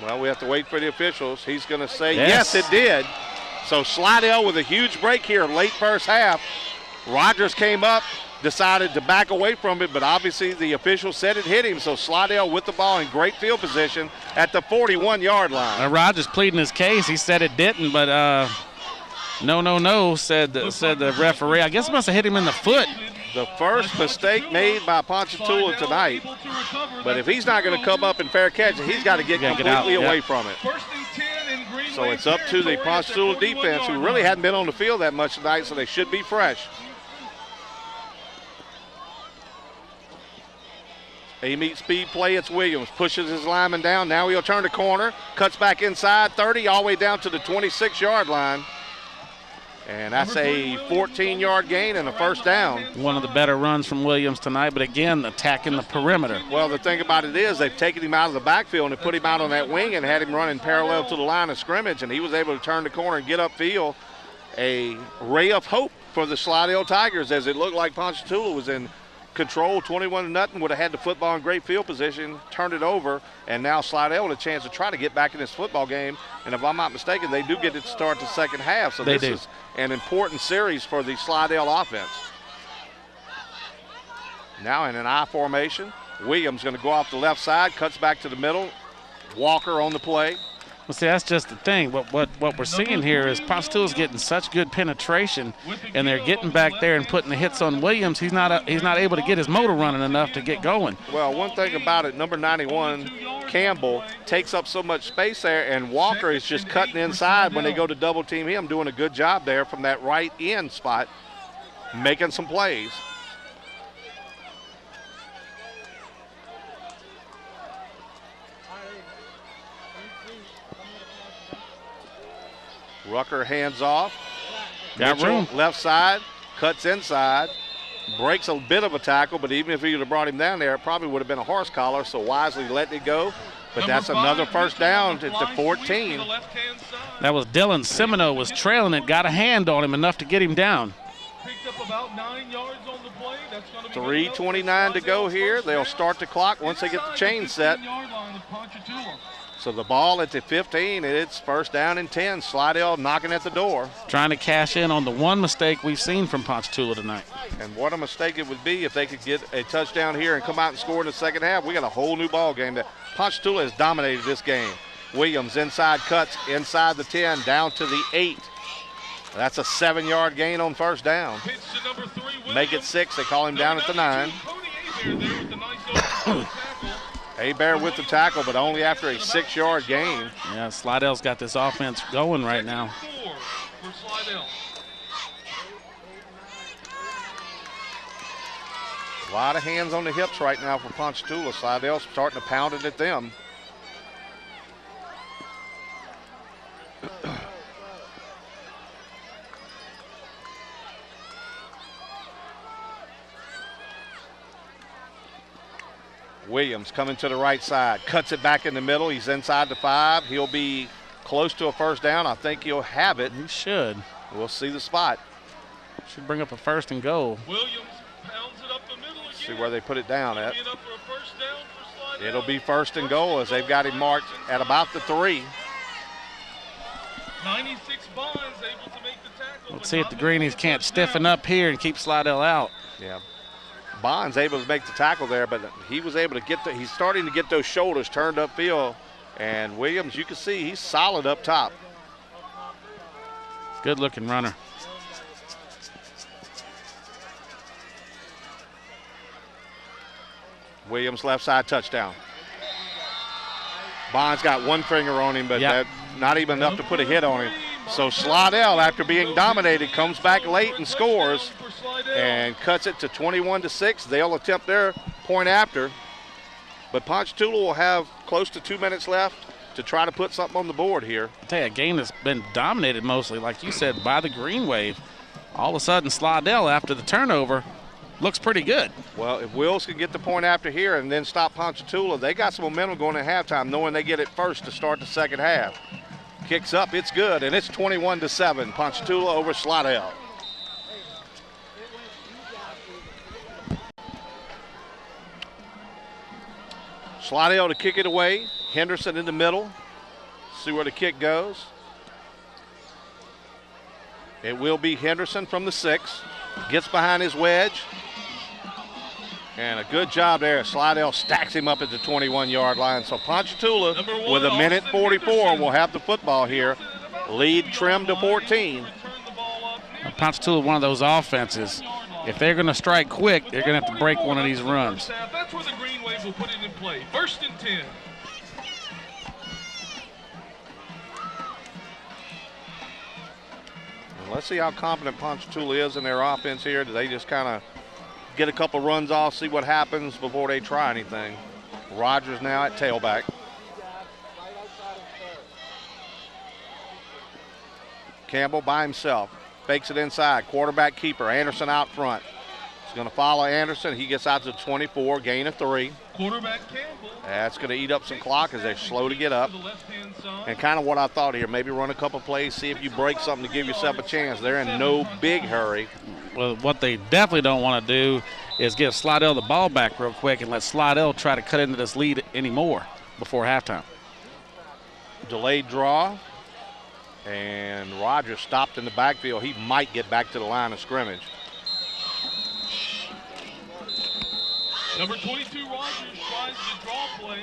Well, we have to wait for the officials. He's going to say, yes, it did. So Slidell with a huge break here, late first half. Rogers came up, decided to back away from it, but obviously the official said it hit him. So Slidell with the ball in great field position at the 41-yard line. Rogers pleading his case. He said it didn't, but no, said the referee. I guess it must have hit him in the foot. The first mistake made by Ponchatoula tonight. But if he's not going to come up and fair catch it, he's got to get completely away from it. So it's up to the Ponchatoula defense, who really hadn't been on the field that much tonight, so they should be fresh. A meet speed play, it's Williams. Pushes his lineman down. Now he'll turn the corner. Cuts back inside 30, all the way down to the 26-yard line. And that's a 14-yard gain and a first down. One of the better runs from Williams tonight, but again, attacking the perimeter. Well, the thing about it is they've taken him out of the backfield and put him out on that wing and had him running parallel to the line of scrimmage, and he was able to turn the corner and get upfield. A ray of hope for the Slidell Tigers, as it looked like Ponchatoula was in control, 21-0, would have had the football in great field position, turned it over, and now Slidell with a chance to try to get back in this football game. And if I'm not mistaken, they do get it to start the second half. So this is an important series for the Slidell offense. Now in an I formation, Williams going to go off the left side, cuts back to the middle. Walker on the play. Well, see, that's just the thing. What we're seeing here is Ponchatoula's getting such good penetration, and they're getting back there and putting the hits on Williams. He's not able to get his motor running enough to get going. Well, one thing about it, number 91, Campbell, takes up so much space there, and Walker is just cutting inside when they go to double team him, doing a good job there from that right end spot, making some plays. Rucker hands off. Got room. Left side, cuts inside, breaks a bit of a tackle, but even if he would have brought him down there, it probably would have been a horse collar, so wisely letting it go. But that's another first down at the 14. That was Dylan Semino was trailing it, got a hand on him enough to get him down. Picked up about 9 yards on the play. That's going to be 3:29 to go here. They'll start the clock once they get the chain set. So the ball at the 15, it's first down and 10. Slidell knocking at the door. Trying to cash in on the one mistake we've seen from Ponchatoula tonight. And what a mistake it would be if they could get a touchdown here and come out and score in the second half. We got a whole new ball game. Ponchatoula has dominated this game. Williams inside cuts inside the 10 down to the 8. That's a 7-yard gain on first down. Make it 6. They call him down at the 9. Hebert with the tackle, but only after a 6-yard gain. Yeah, Slidell's got this offense going right now. A lot of hands on the hips right now for Ponchatoula. Slidell's starting to pound it at them. Williams coming to the right side, cuts it back in the middle. He's inside the 5. He'll be close to a first down. I think he'll have it. He should. We'll see the spot. Should bring up a first and goal. Williams pounds it up the middle again. See where they put it down at. Up for a first down for Slidell. It'll be first and goal as they've got him marked at about the 3. 96 Bonds able to make the tackle. Let's see if the Greenies can't stiffen up here and keep Slidell out. Yeah. Bonds able to make the tackle there, but he was able to get he's starting to get those shoulders turned upfield. And Williams, you can see he's solid up top. Good looking runner. Williams left side touchdown. Bonds got one finger on him, but that not even enough to put a hit on him. So Slidell, after being dominated, comes back late and scores and cuts it to 21-6. They'll attempt their point after. But Ponchatoula will have close to 2 minutes left to try to put something on the board here. I tell you, a game that's been dominated mostly, like you said, by the Green Wave. All of a sudden, Slidell, after the turnover, looks pretty good. Well, if Wills can get the point after here and then stop Ponchatoula, they got some momentum going at halftime, knowing they get it first to start the second half. Kicks up, it's good, and it's 21-7. Ponchatoula over Slidell. Slidell to kick it away. Henderson in the middle. See where the kick goes. It will be Henderson from the 6. Gets behind his wedge. And a good job there. Slidell stacks him up at the 21-yard line. So Ponchatoula, with a minute 44, will have the football here. Lead trimmed to 14. Ponchatoula, one of those offenses. If they're going to strike quick, they're going to have to break one of these runs. That's where the Green Wave will put it in play. First and 10. Let's see how confident Ponchatoula is in their offense here. Do they just kind of get a couple runs off, see what happens before they try anything? Rogers now at tailback. Campbell by himself. Fakes it inside. Quarterback keeper. Anderson out front. He's going to follow Anderson. He gets out to 24, gain of 3. Quarterback Campbell. That's going to eat up some clock as they're slow to get up. And kind of what I thought here, maybe run a couple plays, see if you break something to give yourself a chance. They're in no big hurry. Well, what they definitely don't want to do is give Slidell the ball back real quick and let Slidell try to cut into this lead anymore before halftime. Delayed draw. And Rogers stopped in the backfield. He might get back to the line of scrimmage. Number 22, Rogers tries the draw play.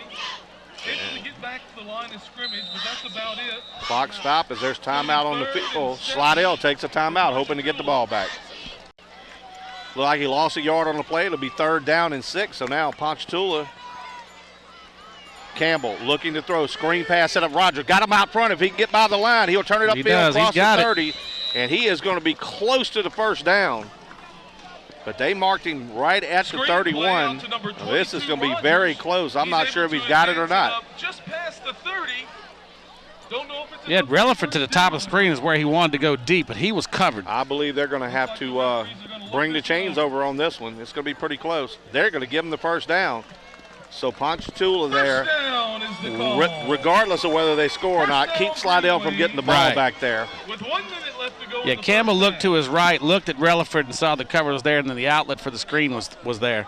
Able to get back to the line of scrimmage, but that's about it. Clock stop as there's timeout on the field. Slidell takes a timeout, hoping to get the ball back. Look like he lost a yard on the play. It'll be 3rd down and 6. So now Ponchatoula. Campbell looking to throw. Screen pass set up. Rogers got him out front. If he can get by the line, he'll turn it upfield across the 30. And he is going to be close to the first down. But they marked him right at the 31. This is going to be very close. I'm not sure if he's got it or not. Just past the 30. Don't know if it's yeah, Relaford to the top of the screen is where he wanted to go deep, but he was covered. I believe they're going to have to bring the chains over on this one. It's going to be pretty close. They're going to give him the first down. So Ponchatoula there, regardless of whether they score or not, keep Slidell from getting the ball back there. With 1 minute left to go. Yeah, Campbell looked to his right, looked at Relaford and saw the cover was there, and then the outlet for the screen was there.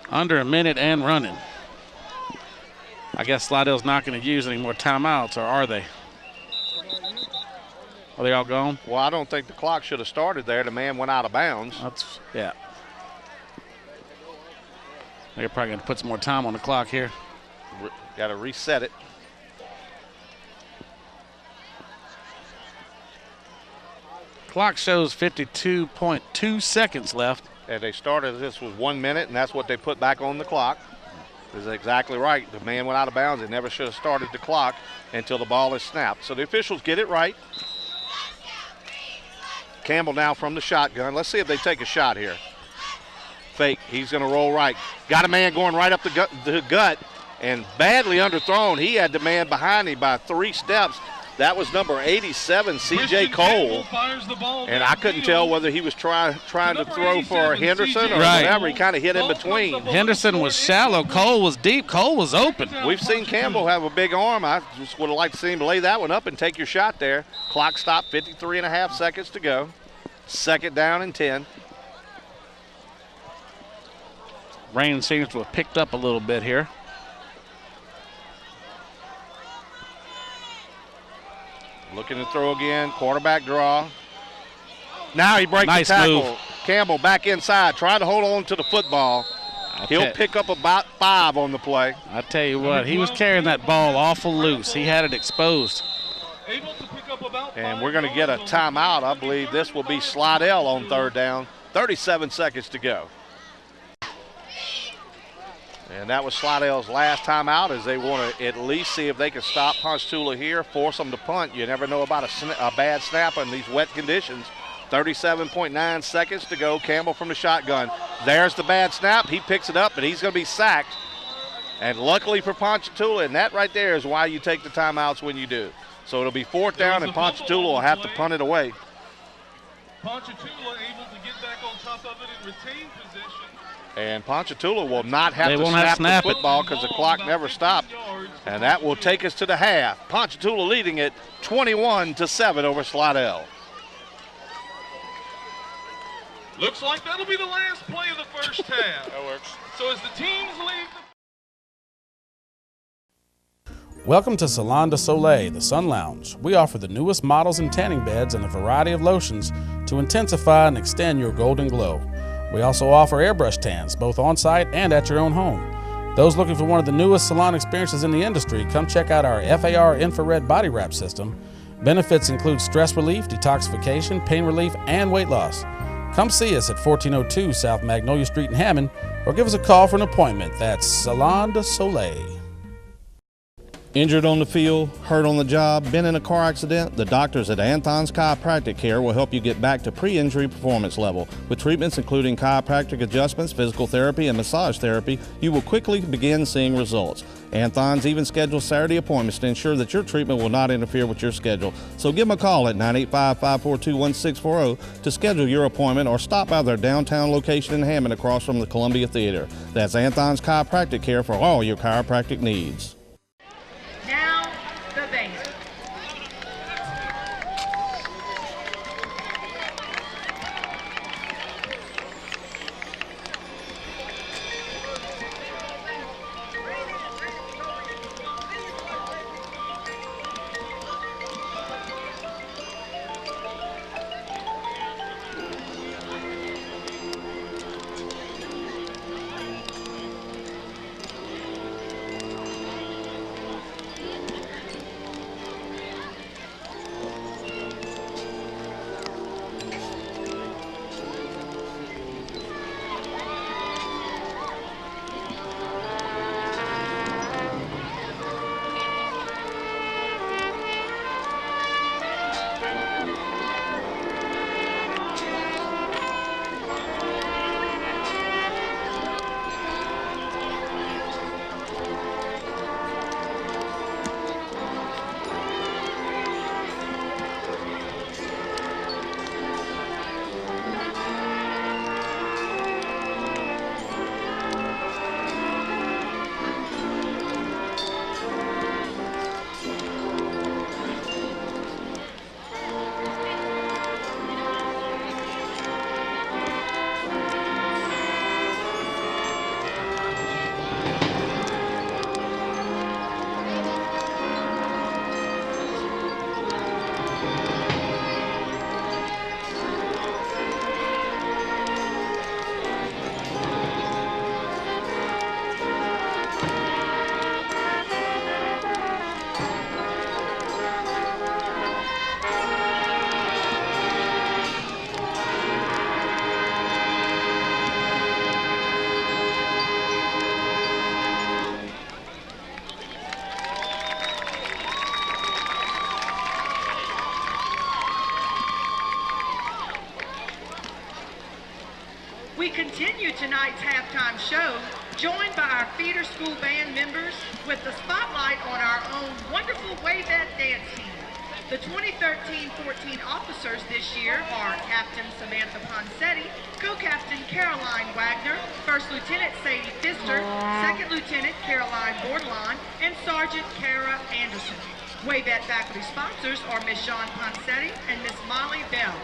Under a minute and running. I guess Slidell's not going to use any more timeouts, or are they? Are they all gone? Well, I don't think the clock should have started there. The man went out of bounds. Yeah. They're probably going to put some more time on the clock here. Got to reset it. Clock shows 52.2 seconds left. And they started this with 1 minute, and that's what they put back on the clock. Is exactly right. The man went out of bounds. They never should have started the clock until the ball is snapped. So the officials get it right. Campbell now from the shotgun. Let's see if they take a shot here. Fake. He's going to roll right. Got a man going right up the gut, and badly underthrown. He had the man behind him by 3 steps. That was number 87, C.J. Cole. And I couldn't tell whether he was trying to throw for Henderson or whatever. He kind of hit in between. Henderson was shallow. Cole was deep. Cole was open. We've seen Campbell have a big arm. I just would have liked to see him lay that one up and take your shot there. Clock stopped, 53.5 seconds to go. 2nd down and 10. Rain seems to have picked up a little bit here. Looking to throw again, quarterback draw. Now he breaks Nice the tackle. move. Campbell back inside, trying to hold on to the football. He'll pick up about 5 on the play. I tell you what, he was carrying that ball awful loose. He had it exposed. And we're going to get a timeout. I believe this will be Slidell on 3rd down. 37 seconds to go. And that was Slidell's last timeout, as they want to at least see if they can stop Ponchatoula here, force them to punt. You never know about a bad snap in these wet conditions. 37.9 seconds to go. Campbell from the shotgun. There's the bad snap. He picks it up, but he's going to be sacked. And luckily for Ponchatoula, and that right there is why you take the timeouts when you do. So it'll be 4th down, and Ponchatoula will have to punt it away. Ponchatoula able to get back on top of it and retain possession. And Ponchatoula will not have to snap the football because the clock never stopped. And that will take us to the half. Ponchatoula leading it 21-7 over Slidell. Looks like that'll be the last play of the first half. That works. So as the teams leave Welcome to Salon de Soleil, the Sun Lounge. We offer the newest models and tanning beds and a variety of lotions to intensify and extend your golden glow. We also offer airbrush tans, both on-site and at your own home. Those looking for one of the newest salon experiences in the industry, come check out our FAR infrared body wrap system. Benefits include stress relief, detoxification, pain relief, and weight loss. Come see us at 1402 South Magnolia Street in Hammond, or give us a call for an appointment. That's Salon de Soleil. Injured on the field, hurt on the job, been in a car accident? The doctors at Anthon's Chiropractic Care will help you get back to pre-injury performance level. With treatments including chiropractic adjustments, physical therapy, and massage therapy, you will quickly begin seeing results. Anthon's even schedules Saturday appointments to ensure that your treatment will not interfere with your schedule. So give them a call at 985-542-1640 to schedule your appointment, or stop by their downtown location in Hammond across from the Columbia Theater. That's Anthon's Chiropractic Care for all your chiropractic needs. Now, the base. continue tonight's halftime show, joined by our feeder school band members with the spotlight on our own wonderful Wavette dance team. The 2013-14 officers this year are Captain Samantha Poncetti, Co-Captain Caroline Wagner, First Lieutenant Sadie Pfister, Second Lieutenant Caroline Bordelon, and Sergeant Kara Anderson. Wavette faculty sponsors are Miss Jean Poncetti and Miss Molly Bell.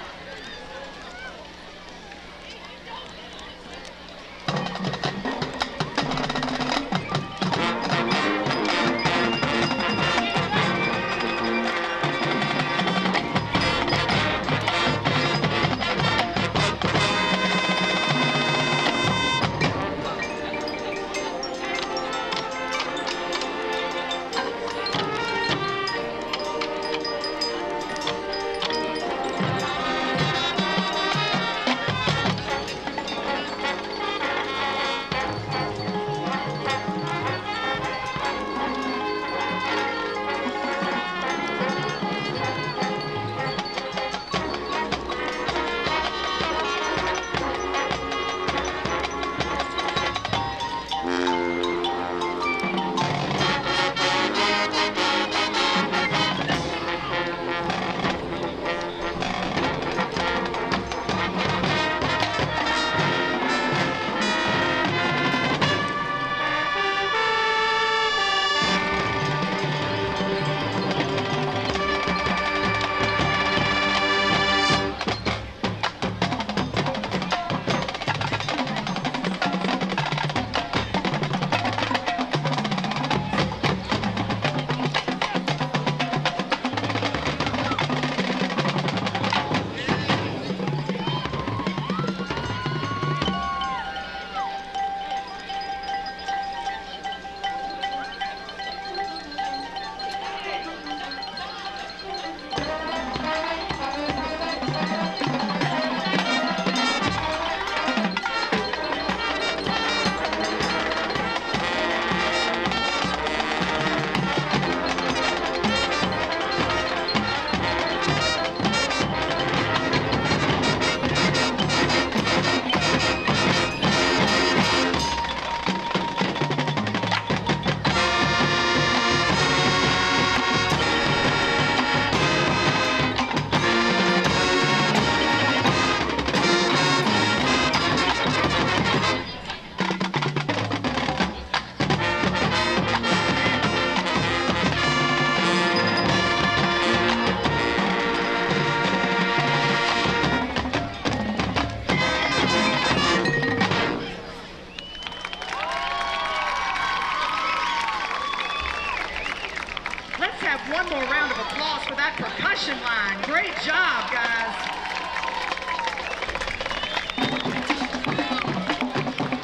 One more round of applause for that percussion line. Great job, guys.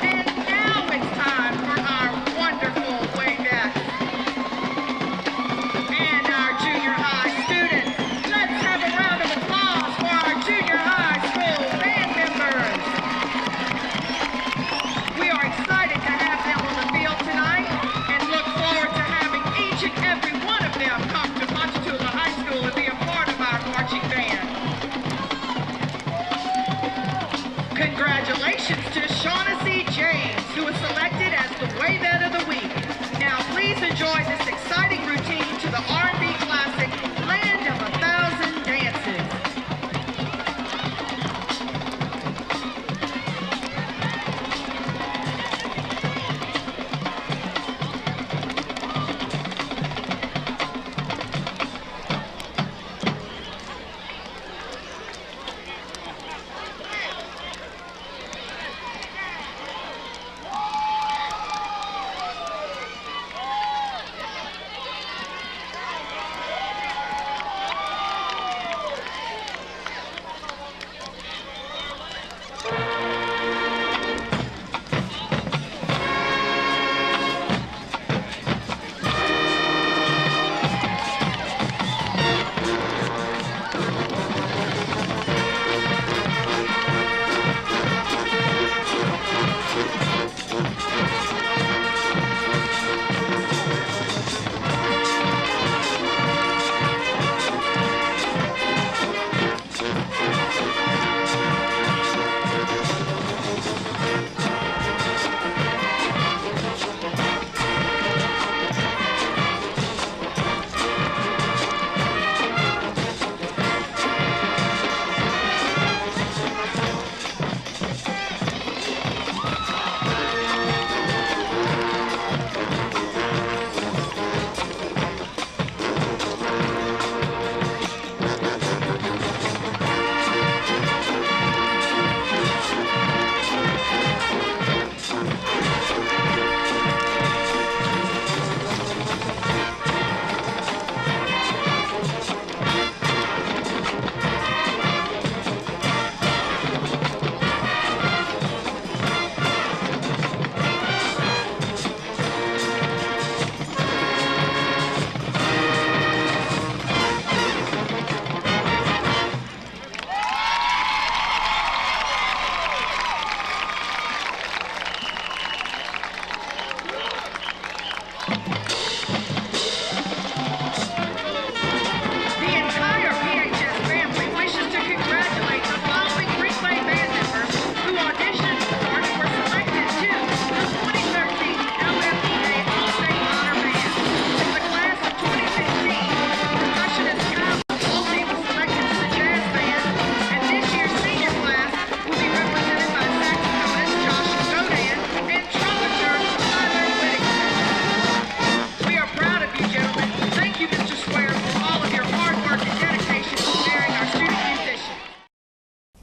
And now it's time for our wonderful Wavettes and our junior high students. Let's have a round of applause for our junior high school band members. We are excited to have them on the field tonight and look forward to having each and every one of them come to Ponchatoula High School and be a part of our marching band.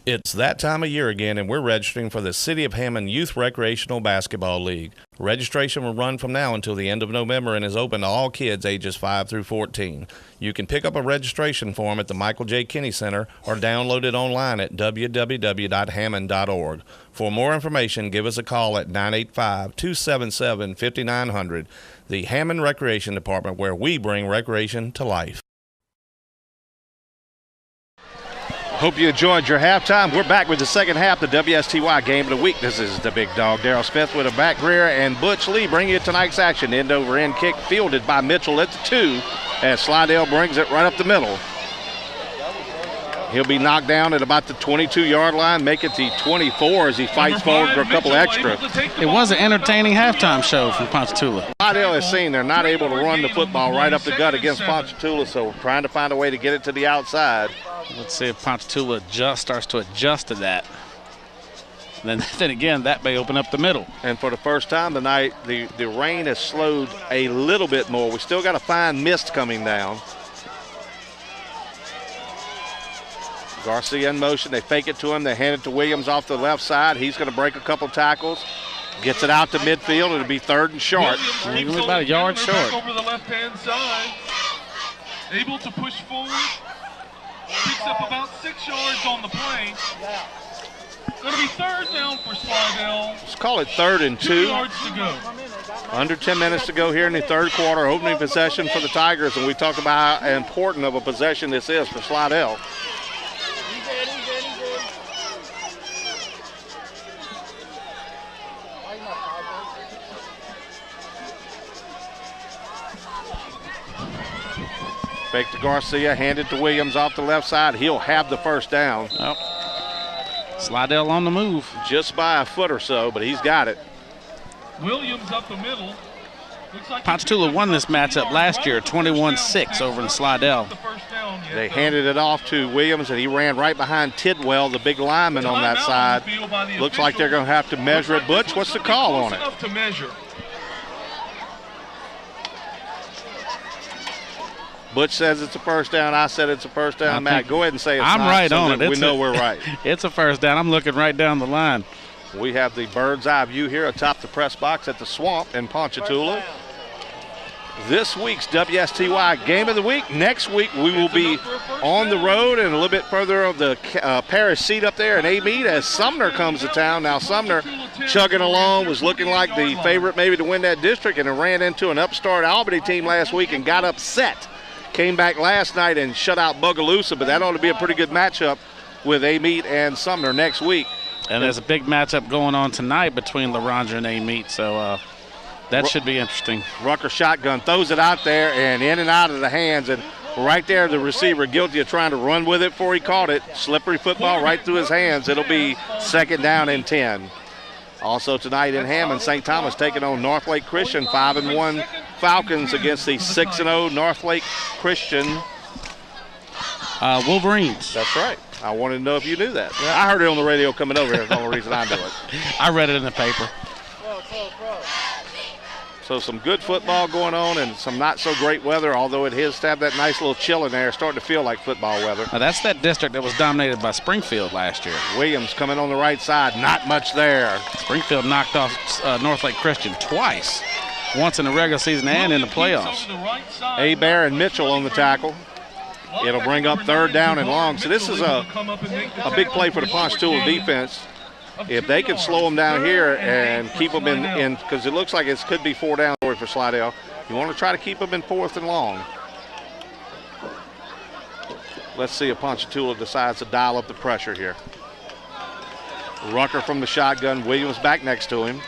It's that time of year again, and we're registering for the City of Hammond Youth Recreational Basketball League. Registration will run from now until the end of November and is open to all kids ages 5 through 14. You can pick up a registration form at the Michael J. Kinney Center or download it online at www.hammond.org. For more information, give us a call at 985-277-5900. The Hammond Recreation Department, where we bring recreation to life. Hope you enjoyed your halftime. We're back with the second half, the WSTY Game of the Week. This is the big dog, Darrell Smith, with a back rear, and Butch Lee bringing you tonight's action. End-over-end kick fielded by Mitchell at the 2, as Slidell brings it right up the middle. He'll be knocked down at about the 22-yard line, make it the 24 as he fights forward for a couple extra. It was an entertaining halftime show from Ponchatoula. Slidell has seen they're not able to run the football right up the gut against Ponchatoula, so we're trying to find a way to get it to the outside. Let's see if Ponchatoula starts to adjust to that. Then again, that may open up the middle. And for the first time tonight, the rain has slowed a little bit more. We still got a fine mist coming down. Garcia in motion. They fake it to him. They hand it to Williams off the left side. He's going to break a couple tackles. Gets it out to midfield. It'll be 3rd and short. Williams about a yard short. Over the left-hand side. Able to push forward. Picks up about 6 yards on the play. Going to be 3rd down for Slidell. Let's call it 3rd and 2. 2 yards to go. Under 10 minutes to go here in the third quarter. Opening possession for the Tigers, and we talk about how important of a possession this is for Slidell. Fake to Garcia, handed to Williams off the left side. He'll have the first down. Oh. Slidell on the move. Just by a foot or so, but he's got it. Williams up the middle. Like Ponchatoula won this matchup last year, 21-6 over in Slidell. They handed it off to Williams, and he ran right behind Tidwell, the big lineman on that side. Looks like they're going to have to measure it. Butch, what's the call on it? Butch says it's a first down. I said it's a first down. Matt, go ahead and say it's I'm not, right so on it. We know we're right. It's a first down. I'm looking right down the line. We have the bird's eye view here atop the press box at the Swamp in Ponchatoula. This week's WSTY Game of the Week. Next week we will be on the road and a little bit further of the parish seat up there in Amite as Sumner comes to town. Now Sumner chugging along, was looking like the favorite maybe to win that district, and it ran into an upstart Albany team last week and got upset. Came back last night and shut out Bogalusa, but that ought to be a pretty good matchup with Amite and Sumner next week. And there's a big matchup going on tonight between LaRondra and Amite, so that should be interesting. Rucker shotgun, throws it out there and in and out of the hands, and right there the receiver guilty of trying to run with it before he caught it. Slippery football right through his hands. It'll be 2nd down and 10. Also tonight in Hammond, St. Thomas taking on Northlake Christian, 5-1 Falcons against the 6-0 Northlake Christian Wolverines. That's right. I wanted to know if you knew that. Yeah. I heard it on the radio coming over here. That's the only reason I knew it. I read it in the paper. So some good football going on and some not so great weather, although it has to have that nice little chill in there, starting to feel like football weather. Now that's that district that was dominated by Springfield last year. Williams coming on the right side, not much there. Springfield knocked off Northlake Christian twice, once in the regular season and in the playoffs. Bear and Mitchell on the tackle. It'll bring up 3rd down and long. So this is a big play for the Ponchatoula defense. If they can slow them down here and keep them in because it looks like it could be 4 down for Slidell. You want to try to keep them in 4th and long. Let's see if Ponchatoula decides to dial up the pressure here. Rucker from the shotgun. Williams back next to him.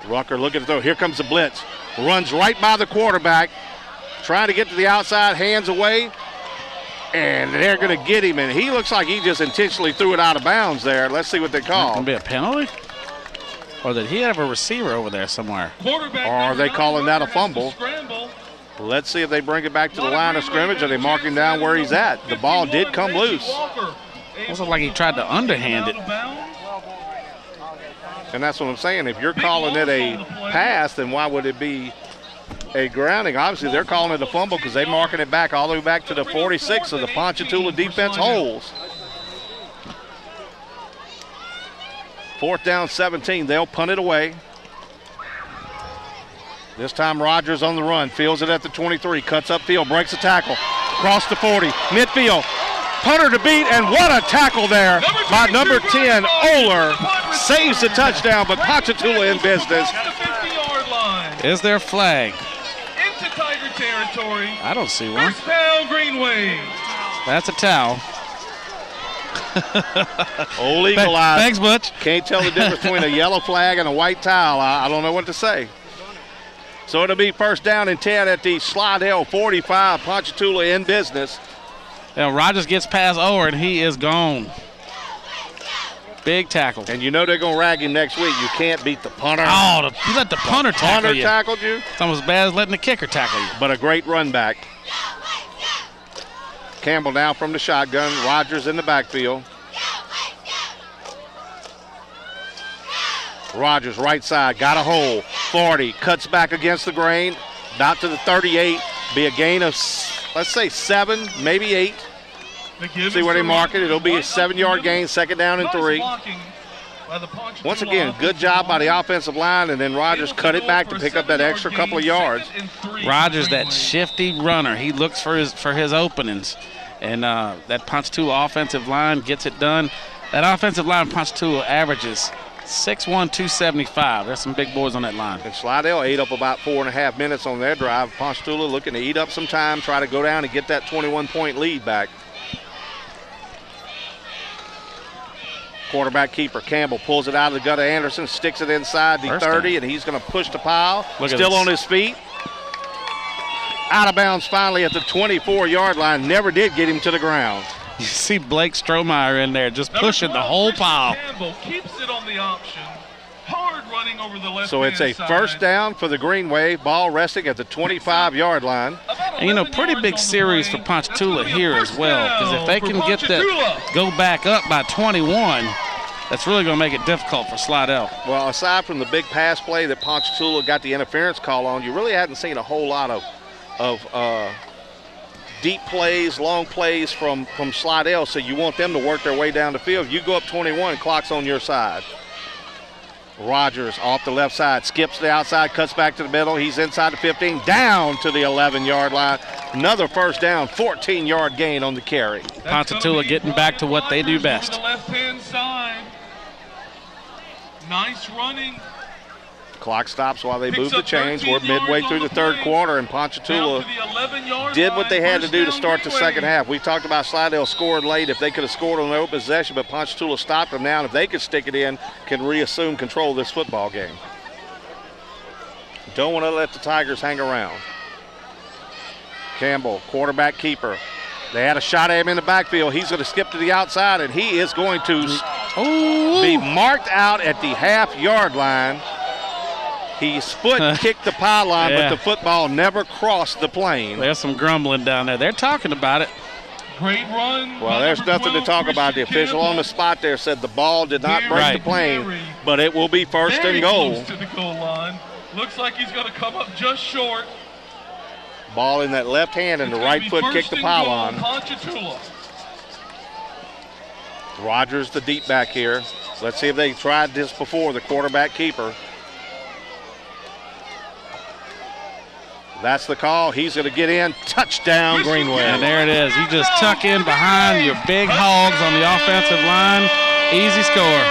Rucker looking to throw. Here comes the blitz. Runs right by the quarterback. Trying to get to the outside, hands away. And they're going to get him, and he looks like he just intentionally threw it out of bounds there. Let's see what they call. Going to be a penalty? Or did he have a receiver over there somewhere? Or are they calling that a fumble? Let's see if they bring it back to the line of scrimmage. Are they marking down where he's at? The ball did come loose. It looked like he tried to underhand it. And that's what I'm saying. If you're calling it a pass, then why would it be a grounding. Obviously, they're calling it a fumble because they're marking it back all the way back to the 46, so the Ponchatoula defense holds. 4th down, 17. They'll punt it away. This time Rogers on the run, fields it at the 23, cuts upfield, breaks a tackle, across the 40, midfield, punter to beat, and what a tackle there by number 10, Oler. Saves the touchdown, but Ponchatoula in business. Is there a flag? Into Tiger territory. I don't see one. First down, Green Wave. That's a towel. Old Eagle Eye. Thanks, Butch. Can't tell the difference between a yellow flag and a white towel. I don't know what to say. So it'll be 1st down and 10 at the Slidell 45. Ponchatoula in business. Now Rogers gets past Ower, and he is gone. Big tackle. And you know they're going to rag him next week. You can't beat the punter. Oh, you let the punter tackle you. Tackled you. It's almost as bad as letting the kicker tackle you. But a great run back. Campbell now from the shotgun. Rogers in the backfield. Rogers right side, got a hole. 40, cuts back against the grain. Out to the 38. Be a gain of, let's say, 7, maybe 8. See where they mark it. It'll be a 7-yard gain, 2nd down and 3. Once again, good job by the offensive line, and then Rogers cut it back to pick up that extra couple of yards. Rogers, that shifty runner, he looks for his openings, and that Ponchatoula offensive line gets it done. That offensive line, Ponchatoula, averages 6'1", 275. There's some big boys on that line. And Slidell ate up about 4.5 minutes on their drive. Ponchatoula looking to eat up some time, try to go down and get that 21-point lead back. Quarterback keeper Campbell pulls it out of the gut of Anderson, sticks it inside the 30, and he's going to push the pile. Still on his feet. Out of bounds finally at the 24-yard line. Never did get him to the ground. You see Blake Strohmeyer in there just pushing the whole pile. Campbell keeps it on the option. Hard running over the left. So it's a first down for the Green Wave. Ball resting at the 25-yard line. And you know, pretty big series for Ponchatoula here as well, because if they can get that, go back up by 21, that's really going to make it difficult for Slidell. Well, aside from the big pass play that Ponchatoula got the interference call on, you really hadn't seen a whole lot of deep plays, long plays from Slidell, so you want them to work their way down the field. If you go up 21, clock's on your side. Rogers off the left side, skips the outside, cuts back to the middle. He's inside the 15, down to the 11-yard line. Another first down, 14-yard gain on the carry. Ponchatoula getting back to what they do best. The left-hand side. Nice running. Clock stops while they move the chains. We're midway through the 3rd quarter, and Ponchatoula did what they had to do to start the second half. We talked about Slidell scored late if they could have scored on their own possession, but Ponchatoula stopped them now, and if they could stick it in, can reassume control of this football game. Don't want to let the Tigers hang around. Campbell, quarterback keeper. They had a shot at him in the backfield. He's going to skip to the outside, and he is going to be marked out at the half-yard line. His foot kicked the pylon, but the football never crossed the plane. There's some grumbling down there. They're talking about it. Great run. Well, there's nothing to talk about. The official on the spot there said the ball did not break the plane, but it will be first and goal. Close to the goal line. Looks like he's going to come up just short. Ball in that left hand, and the right foot kicked the pylon. Rogers, the deep back here. Let's see if they tried this before, the quarterback keeper. That's the call. He's going to get in. Touchdown, Greenway. And there it is. You just tuck in behind your big hogs on the offensive line. Easy score.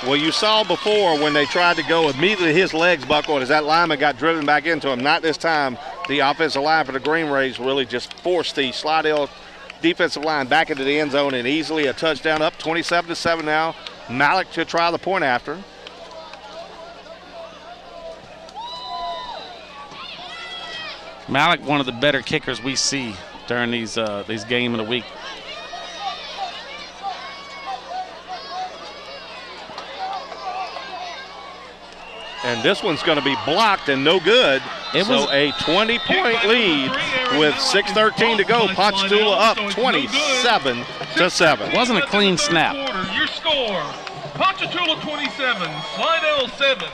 Well, you saw before when they tried to go, immediately his legs buckled as that lineman got driven back into him. Not this time. The offensive line for the Green Rays really just forced the Slidell defensive line back into the end zone, and easily a touchdown, up 27-7 now. Malik to try the point after. Malik, one of the better kickers we see during these game of the week. And this one's going to be blocked and no good. So a 20-point lead with 6:13 to go. Ponchatoula up 27-7. It wasn't a clean snap. Your score, Ponchatoula 27, Slidell 7.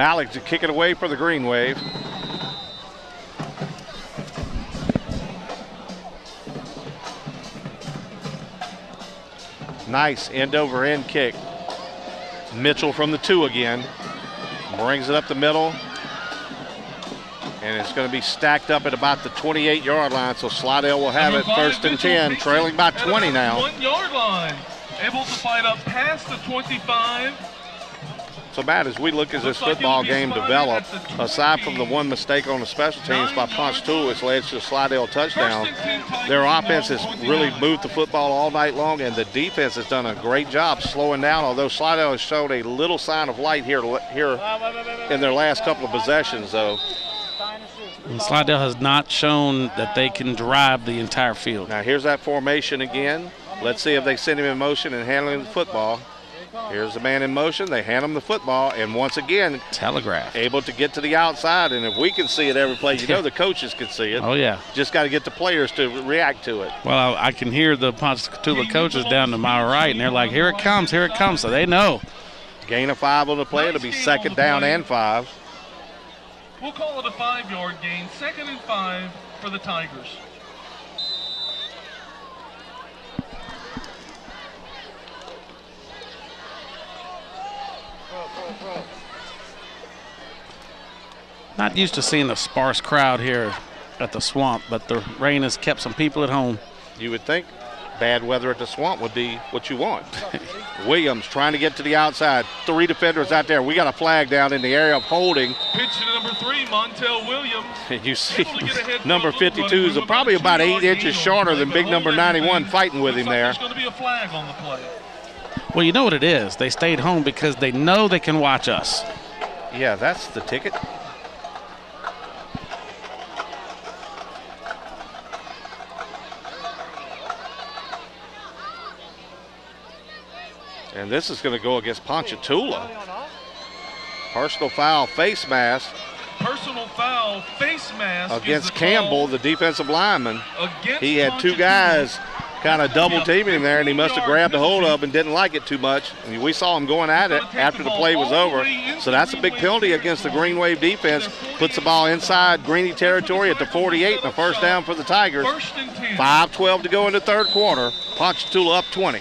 Malik to kick it away for the Green Wave. Nice end over end kick. Mitchell from the 2 again. Brings it up the middle. And it's going to be stacked up at about the 28-yard line, so Slidell will have it first and 10, trailing by 20 now. 1-yard line. Able to fight up past the 25. So, Matt, as we look as this football game develop, aside from the one mistake on the special teams by Ponchatoula, which led to a Slidell touchdown, their offense has really moved the football all night long, and the defense has done a great job slowing down, although Slidell has shown a little sign of light here in their last couple of possessions, though. And Slidell has not shown that they can drive the entire field. Now, here's that formation again. Let's see if they send him in motion and handling the football. Here's the man in motion. They hand him the football, and once again, telegraph, able to get to the outside. And if we can see it every play, you know the coaches can see it. Oh, yeah. Just got to get the players to react to it. Well, I can hear the Ponchatoula coaches down to my right, and they're like, here it comes, here it comes. So they know. Gain of 5 on the play. It'll be second down and 5. We'll call it a 5-yard gain. 2nd and 5 for the Tigers. Not used to seeing a sparse crowd here at the Swamp, but the rain has kept some people at home. You would think bad weather at the Swamp would be what you want. Williams trying to get to the outside. 3 defenders out there. We got a flag down in the area of holding. Pitch to number 3, Montel Williams. And you see number 52 is probably about 8 inches shorter than big number 91 fighting with him there. There's going to be a flag on the play. Well, you know what it is. They stayed home because they know they can watch us. Yeah, that's the ticket. And this is going to go against Ponchatoula. Personal foul, face mask. Personal foul, face mask. Against Campbell, the defensive lineman. He had 2 Ponchatoula. guys kind of double teaming him there, and he must have grabbed a hold of and didn't like it too much. And we saw him going at it after the play was over. So that's a big penalty against the Green Wave defense. Puts the ball inside Greeny territory at the 48 and a first down for the Tigers. 5:12 to go in the third quarter. Ponchatoula up 20.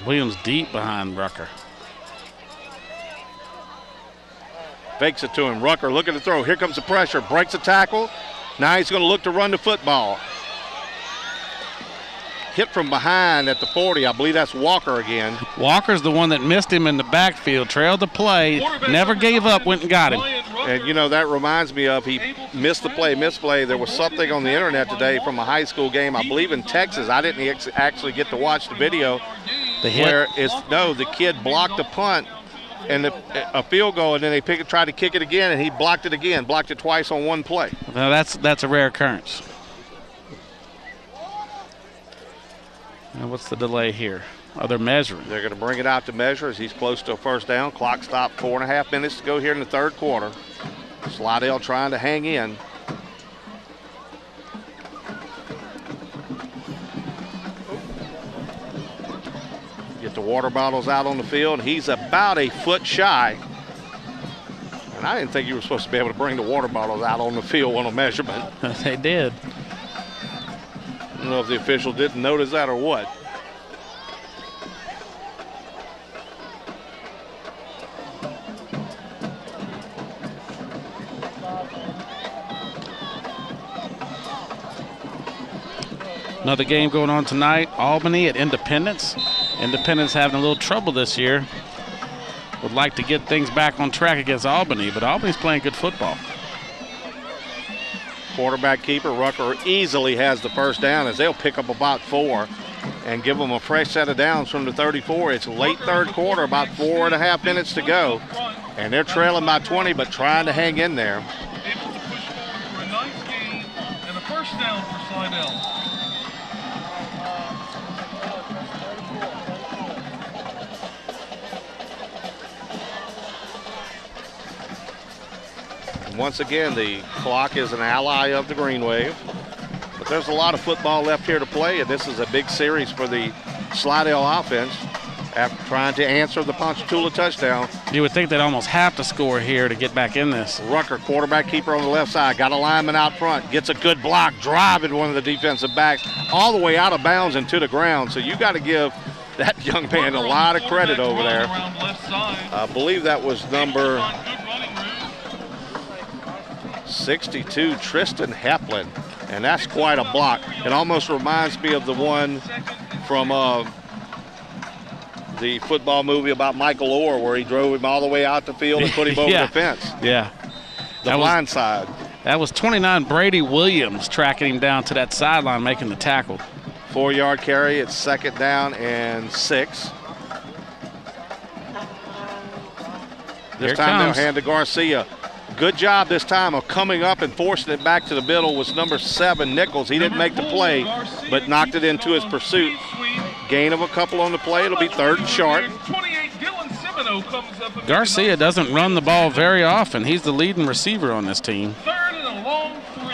Williams deep behind Rucker. Fakes it to him. Rucker looking to throw. Here comes the pressure. Breaks the tackle. Now he's going to look to run the football. Hit from behind at the 40. I believe that's Walker again. Walker's the one that missed him in the backfield, trailed the play, never gave up, went and got him. And, you know, that reminds me of he missed the play. There was something on the internet today from a high school game, I believe in Texas. I didn't actually get to watch the video. Where the kid blocked a punt and a field goal, and then they tried to kick it again, and he blocked it again, blocked it twice on one play. Now that's a rare occurrence. Now what's the delay here? Oh, they're measuring. They're going to bring it out to measure as he's close to a first down. Clock stopped, 4.5 minutes to go here in the third quarter. Slidell trying to hang in. Get the water bottles out on the field. He's about a foot shy. And I didn't think you were supposed to be able to bring the water bottles out on the field on a measurement. They did. I don't know if the official didn't notice that or what. Another game going on tonight. Albany at Independence. Independence having a little trouble this year. Would like to get things back on track against Albany, but Albany's playing good football. Quarterback keeper Rucker easily has the first down as they'll pick up about 4 and give them a fresh set of downs from the 34. It's late third quarter, about 4.5 minutes to go. And they're trailing by 20, but trying to hang in there. Able to push forward for a nice gain and a first down for Slidell. Once again, the clock is an ally of the Green Wave. But there's a lot of football left here to play, and this is a big series for the Slidell offense after trying to answer the Ponchatoula touchdown. You would think they'd almost have to score here to get back in this. Rucker, quarterback keeper on the left side, got a lineman out front, gets a good block, driving one of the defensive backs all the way out of bounds and to the ground. So you got to give that young man a lot of credit over there. I believe that was number 62, Tristan Heplin, and that's quite a block. It almost reminds me of the one from the football movie about Michael Orr, where he drove him all the way out the field and put him over the fence. Yeah. The blind side. That was 29 Brady Williams tracking him down to that sideline, making the tackle. 4-yard carry. It's 2nd down and 6. This time they'll hand to Garcia. Good job this time of coming up and forcing it back to the middle was number 7, Nichols. He didn't make the play, but knocked it into his pursuit. Gain of a couple on the play. It'll be 3rd and short. Garcia doesn't run the ball very often. He's the leading receiver on this team.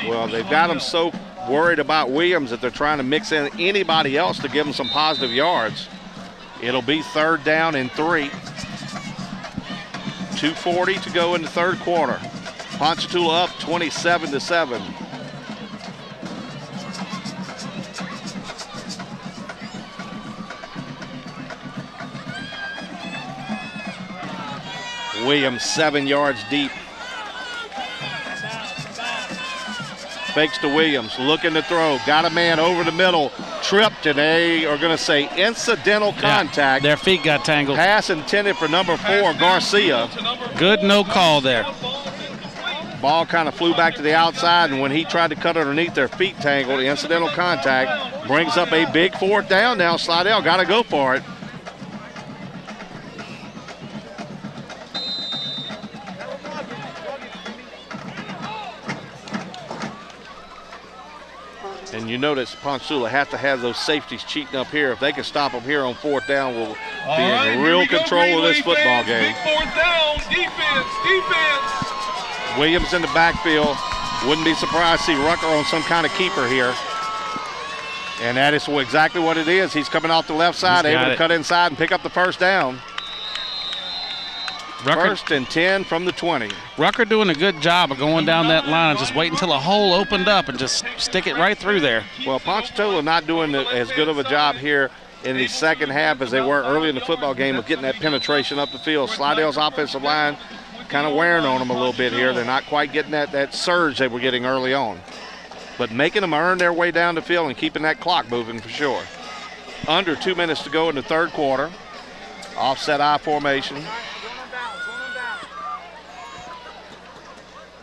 Well, they've got him so worried about Williams that they're trying to mix in anybody else to give him some positive yards. It'll be 3rd down and 3. 2:40 to go in the 3rd quarter. Ponchatoula up 27-7. Williams 7 yards deep. Fakes to Williams, looking to throw, got a man over the middle, tripped, and they are going to say incidental contact. Their feet got tangled. Pass intended for number 4, Garcia. Good no call there. Ball kind of flew back to the outside, and when he tried to cut underneath, their feet tangled. Incidental contact brings up a big 4th down now. Slidell got to go for it. And you notice Ponchatoula has to have those safeties cheating up here. If they can stop them here on 4th down, we'll be in real control of this football game. Big 4th down, defense. Williams in the backfield. Wouldn't be surprised to see Rucker on some kind of keeper here. And that is exactly what it is. He's coming off the left side, able to cut inside and pick up the 1st down. Rucker, 1st and 10 from the 20. Rucker doing a good job of going down that line, just wait until a hole opened up and just stick it right through there. Well, Ponchatoula not doing as good of a job here in the 2nd half as they were early in the football game of getting that penetration up the field. Slidell's offensive line kind of wearing on them a little bit here. They're not quite getting that surge they were getting early on. But making them earn their way down the field and keeping that clock moving for sure. Under 2 minutes to go in the 3rd quarter. Offset I formation.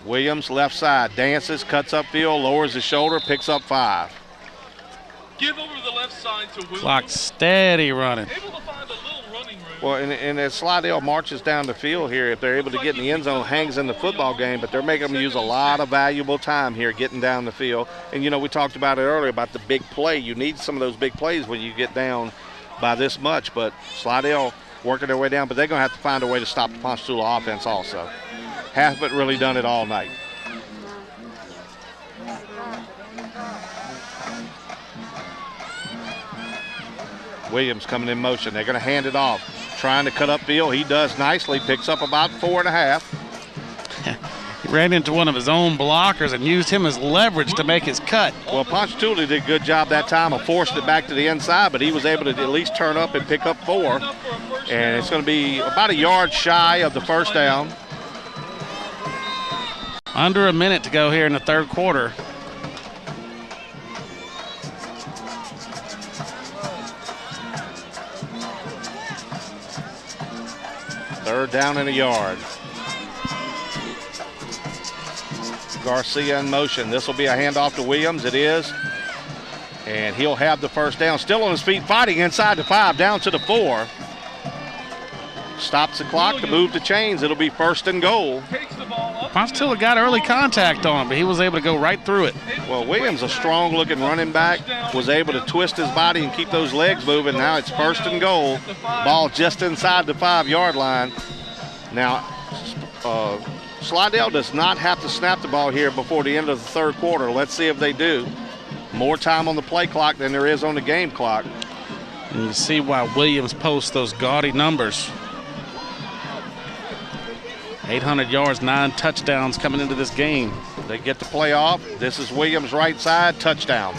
Williams left side, dances, cuts upfield, lowers his shoulder, picks up 5. Give over the left side to Williams. Clock steady running. Able to find a little running room. Well, and as Slidell marches down the field here, if they're able to get in the end zone, hangs in the football game, but they're making them use a lot of valuable time here getting down the field. And, you know, we talked about it earlier about the big play. You need some of those big plays when you get down by this much, but Slidell working their way down, but they're going to have to find a way to stop the Ponchatoula offense also. Haven't really done it all night. Williams coming in motion. They're going to hand it off. Trying to cut upfield. He does nicely. Picks up about 4.5. He ran into one of his own blockers and used him as leverage to make his cut. Well, Ponchatoula did a good job that time of forcing it back to the inside, but he was able to at least turn up and pick up 4. And it's going to be about a yard shy of the 1st down. Under a minute to go here in the 3rd quarter. Third down and a yard. Garcia in motion. This will be a handoff to Williams. It is. And he'll have the 1st down. Still on his feet, fighting inside the 5, down to the 4. Stops the clock to move the chains. It'll be 1st and goal. Ponchatoula got early contact on him, but he was able to go right through it. Well, Williams, a strong-looking running back, was able to twist his body and keep those legs moving. Now it's 1st and goal. Ball just inside the 5-yard line. Now, Slidell does not have to snap the ball here before the end of the 3rd quarter. Let's see if they do. more time on the play clock than there is on the game clock. And you see why Williams posts those gaudy numbers. 800 yards, 9 touchdowns coming into this game. They get the play off. This is Williams' right side, touchdown.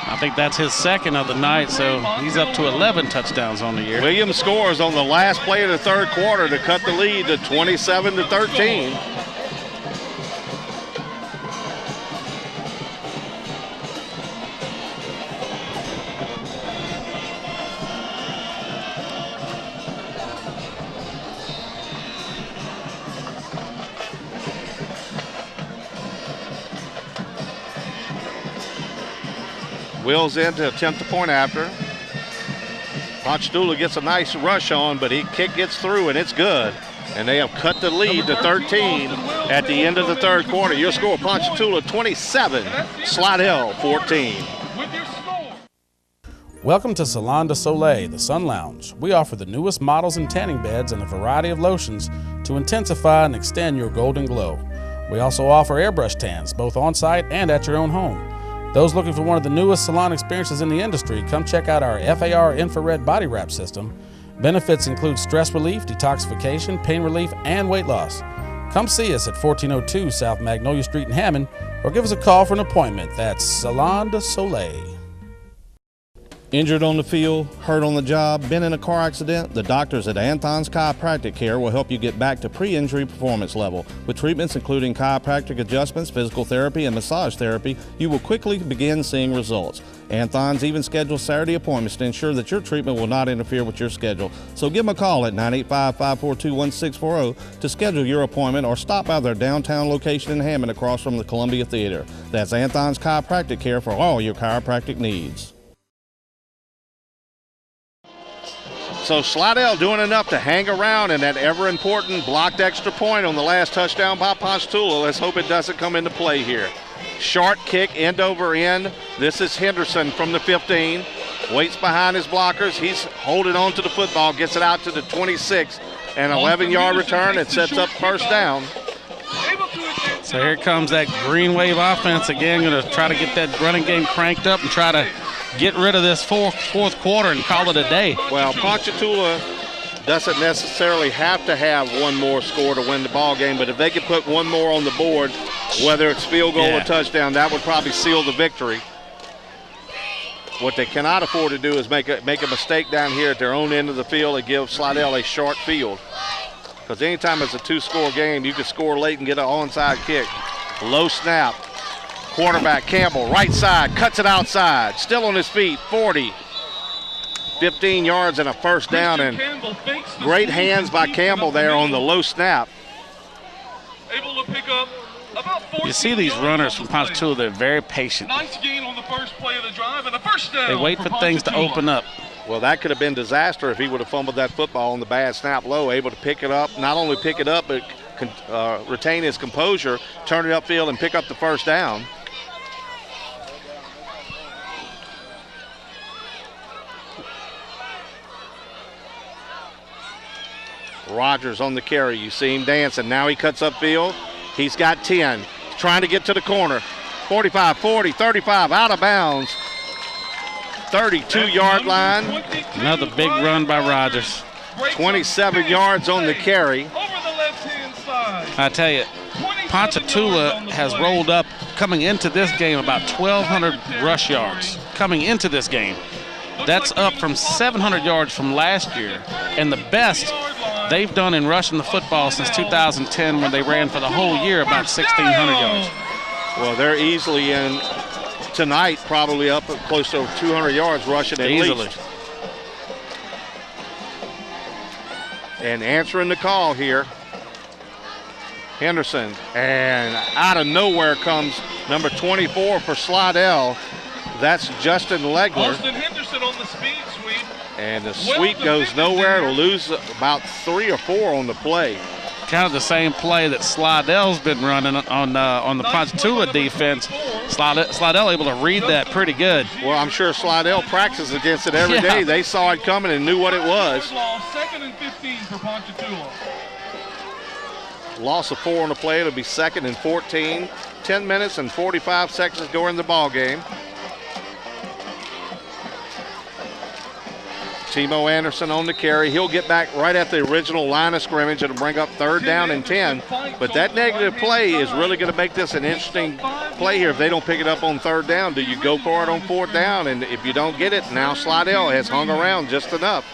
I think that's his second of the night, so he's up to 11 touchdowns on the year. Williams scores on the last play of the third quarter to cut the lead to 27-13. Wills in to attempt the point after. Ponchatoula gets a nice rush on, but kick gets through, and it's good. And they have cut the lead to 13 at the end of the third quarter. Your score, Ponchatoula 27, Slidell 14. Welcome to Salon de Soleil, the Sun Lounge. We offer the newest models in tanning beds and a variety of lotions to intensify and extend your golden glow. We also offer airbrush tans, both on-site and at your own home. Those looking for one of the newest salon experiences in the industry, come check out our FAR infrared body wrap system. Benefits include stress relief, detoxification, pain relief, and weight loss. Come see us at 1402 South Magnolia Street in Hammond, or give us a call for an appointment. That's Salon de Soleil. Injured on the field, hurt on the job, been in a car accident? The doctors at Anthon's Chiropractic Care will help you get back to pre-injury performance level. With treatments including chiropractic adjustments, physical therapy, and massage therapy, you will quickly begin seeing results. Anthon's even schedules Saturday appointments to ensure that your treatment will not interfere with your schedule. So give them a call at 985-542-1640 to schedule your appointment, or stop by their downtown location in Hammond across from the Columbia Theater. That's Anthon's Chiropractic Care for all your chiropractic needs. So Slidell doing enough to hang around in that ever-important blocked extra point on the last touchdown by Ponchatoula. Let's hope it doesn't come into play here. Short kick, end over end. This is Henderson from the 15. Waits behind his blockers. He's holding on to the football, gets it out to the 26. An 11-yard return and sets up first down. So here comes that green wave offense again. Going to try to get that running game cranked up and try to get rid of this fourth quarter and call it a day. Well, Ponchatoula doesn't necessarily have to have one more score to win the ball game, but if they could put one more on the board, whether it's field goal or touchdown, that would probably seal the victory. What they cannot afford to do is make a mistake down here at their own end of the field and give Slidell a short field. Because anytime it's a two-score game, you can score late and get an onside kick. Low snap. Quarterback Campbell, right side, cuts it outside. Still on his feet, 40. 15 yards and a first down, and great hands by Campbell there on the low snap. Able to pick up about 14 You see these runners from Ponchatoula, they're very patient. Nice gain on the first play of the drive and a first down. They wait for things to open up. Well, that could have been disaster if he would have fumbled that football on the bad snap low, able to pick it up, not only pick it up, but retain his composure, turn it upfield, and pick up the first down. Rogers on the carry. You see him dancing. Now he cuts upfield. He's got 10. Trying to get to the corner. 45, 40, 35, out of bounds. 32-yard line. Another big run by Rogers. 27 yards on the carry. Over the left-hand side. I tell you, Ponchatoula has rolled up coming into this game about 1,200 rush yards coming into this game. That's up from 700 yards from last year, and the best they've done in rushing the football since 2010, when they ran for the whole year about 1,600 yards. Well, they're easily in tonight, probably up close to 200 yards rushing at least. And answering the call here, Henderson, and out of nowhere comes number 24 for Slidell. That's Justin Legler. Austin Henderson on the speed sweep. And the sweep goes nowhere. It'll lose about 3 or 4 on the play. Kind of the same play that Slidell's been running on the Ponchatoula defense. Slidell able to read that pretty good. Well, I'm sure Slidell practices against it every day. They saw it coming and knew what it was. Second and 15 for Ponchatoula. Loss of 4 on the play. It'll be 2nd and 14. 10 minutes and 45 seconds to go in the ball game. Timo Anderson on the carry. He'll get back right at the original line of scrimmage. It'll bring up 3rd down and 10. But that negative play is really going to make this an interesting play here. If they don't pick it up on 3rd down, do you go for it on 4th down? And if you don't get it, now Slidell has hung around just enough.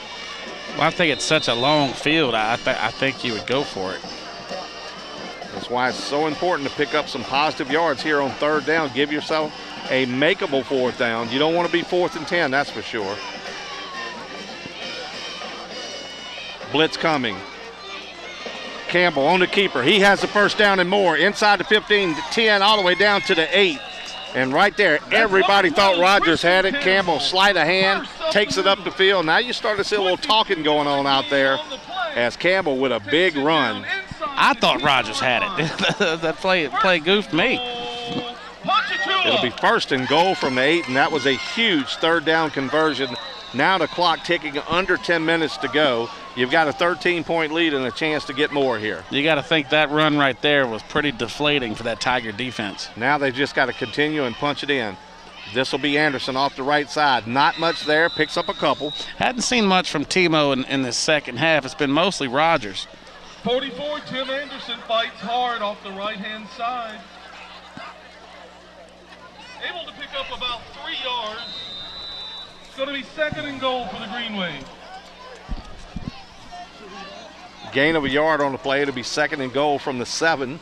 Well, I think it's such a long field. I think you would go for it. That's why it's so important to pick up some positive yards here on 3rd down. Give yourself a makeable 4th down. You don't want to be 4th and 10, that's for sure. Blitz coming. Campbell on the keeper. He has the 1st down and more. Inside the 15, 10, all the way down to the 8. And right there, everybody thought Rogers had it. Campbell, sleight of hand, takes it up the field. Now you start to see a little talking going on out there as Campbell with a big run. I thought Rogers had it. That play goofed me. It'll be 1st and goal from the 8, and that was a huge 3rd down conversion. Now the clock ticking under 10 minutes to go. You've got a 13-point lead and a chance to get more here. You got to think that run right there was pretty deflating for that Tiger defense. Now they've just got to continue and punch it in. This will be Anderson off the right side. Not much there, picks up a couple. Hadn't seen much from Timo in the second half. It's been mostly Rogers. 44, Tim Anderson fights hard off the right-hand side. Able to pick up about 3 yards. It's going to be 2nd and goal for the Green Wave. Gain of a yard on the play. It'll be 2nd and goal from the 7.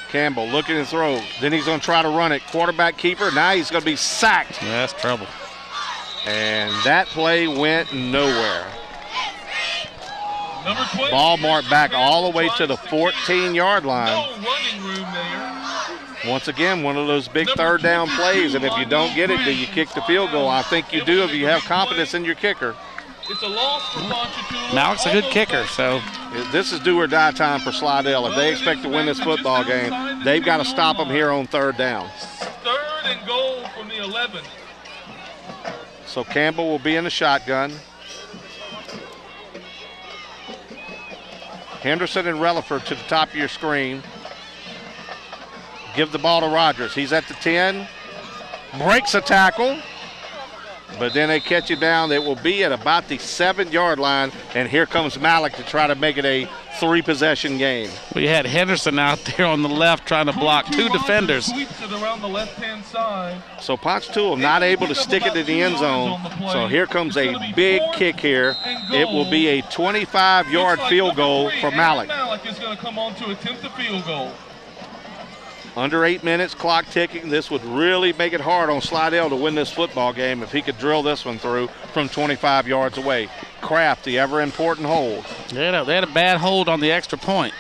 Campbell looking to throw. Then he's going to try to run it. Quarterback keeper. Now he's going to be sacked. Yeah, that's trouble. And that play went nowhere. Number 12, ball marked back all the way to the 14-yard line. No running room there. Once again, one of those big 3rd down plays, and if you don't get it, do you kick the field goal? I think you do if you have confidence in your kicker. It's a loss for Ponchatoula. Malik's a good kicker, so. This is do or die time for Slidell. If they expect to win this football game, they've got to stop them here on 3rd down. 3rd and goal from the 11. So Campbell will be in the shotgun. Henderson and Relaford to the top of your screen. Give the ball to Rogers. He's at the 10. Breaks a tackle. But then they catch him down. It will be at about the 7-yard line. And here comes Malik to try to make it a 3-possession game. We had Henderson out there on the left trying to block 2 defenders. Sweeps it around the left-hand side. So Ponchatoula not able to stick it in the end zone. So here comes a big kick here. It will be a 25-yard field goal for Malik. Malik is going to come on to attempt the field goal. Under 8 minutes, clock ticking. This would really make it hard on Slidell to win this football game if he could drill this one through from 25 yards away. Kraft, the ever-important hold. Yeah, they had a bad hold on the extra point.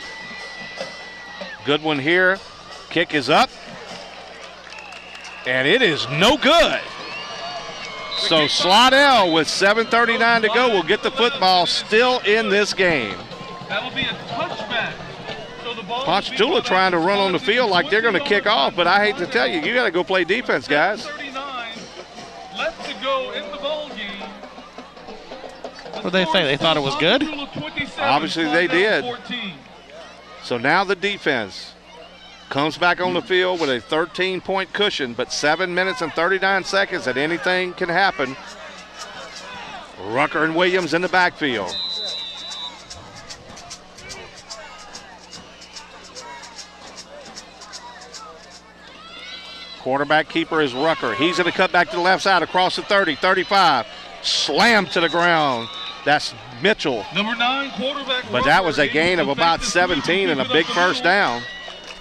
Good one here. Kick is up. And it is no good. So Slidell, with 7:39 to go, will get the football still in this game. That'll be a touchback. Ponchatoula trying to run on the field like they're going to kick off, but I hate to tell you, you got to go play defense, guys. 39 left to go in the ball game. What did they say? They thought it was good? Obviously they did. So now the defense comes back on the field with a 13-point cushion, but 7 minutes and 39 seconds and anything can happen. Rucker and Williams in the backfield. Quarterback keeper is Rucker. He's going to cut back to the left side across the 30, 35. Slammed to the ground. That's Mitchell. Number 9 quarterback. But that was a gain of about 17 and a big 1st down.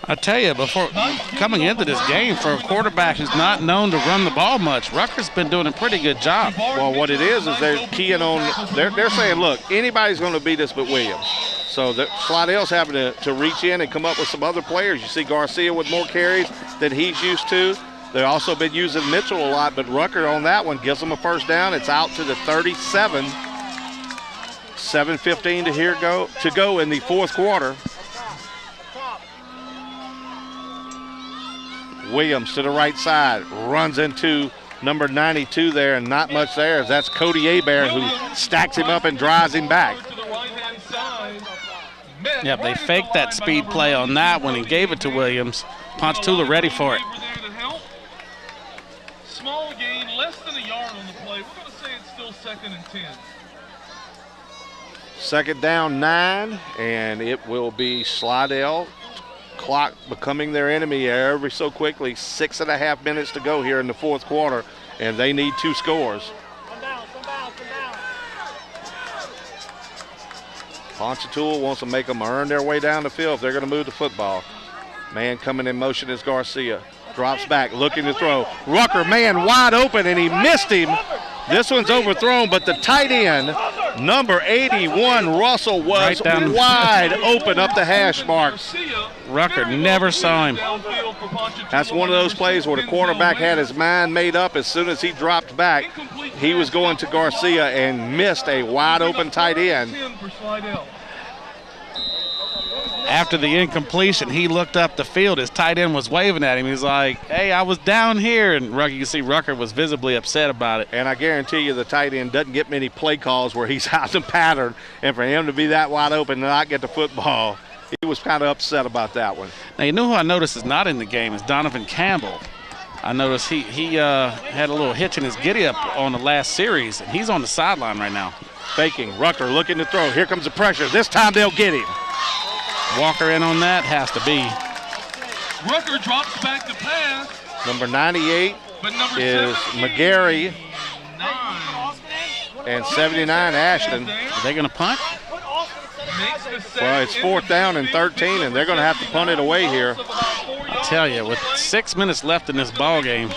I tell you, before coming into this game, for a quarterback who's not known to run the ball much, Rucker's been doing a pretty good job. Well, what it is they're keying on, they're saying, look, anybody's going to beat us but Williams. So Slidell's having to reach in and come up with some other players. You see Garcia with more carries than he's used to. They've also been using Mitchell a lot, but Rucker on that one gives them a 1st down. It's out to the 37. 7:15 to go in the 4th quarter. Williams to the right side, runs into number 92 there, and not much there, as that's Cody Hebert who stacks him up and drives him back. Yep, they faked that speed play on that one and gave it to Williams. Ponchatoula ready for it. Small gain, less than a yard on the play. We're going to say it's still 2nd and 10. Second down 9, and it will be Slidell. Clock becoming their enemy every so quickly. 6.5 minutes to go here in the 4th quarter, and they need 2 scores. Ponchatoula wants to make them earn their way down the field if they're going to move the football. Man coming in motion is Garcia. Drops back, looking to throw. Rucker, man, wide open, and he missed him. This one's overthrown, but the tight end, number 81, Russell, was wide open up the hash marks. Rucker never saw him. That's one of those plays where the quarterback had his mind made up. As soon as he dropped back, he was going to Garcia and missed a wide open tight end. After the incompletion, he looked up the field. His tight end was waving at him. He's like, hey, I was down here. And you can see Rucker was visibly upset about it. And I guarantee you the tight end doesn't get many play calls where he's out the pattern. And for him to be that wide open and not get the football, he was kind of upset about that one. Now, you know who I noticed is not in the game is Donovan Campbell. I noticed he had a little hitch in his giddy-up on the last series, and he's on the sideline right now. Faking. Rucker looking to throw. Here comes the pressure. This time they'll get him. Walker in on that, has to be. Rucker drops back to pass. Number 98 is McGarry. And 79, Ashton. Are they going to punt? Well, it's 4th down and 13, and they're going to have to punt it away here. I tell you, with 6 minutes left in this ball game.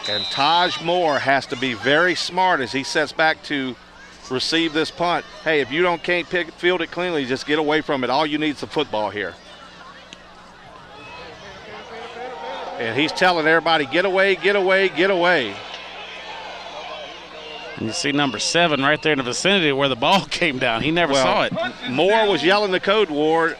And Taj Moore has to be very smart as he sets back to receive this punt. Hey, if you can't field it cleanly, just get away from it. All you need is the football here. And he's telling everybody, get away, get away, get away. And you see number 7 right there in the vicinity where the ball came down. He never saw it. Moore was yelling the code word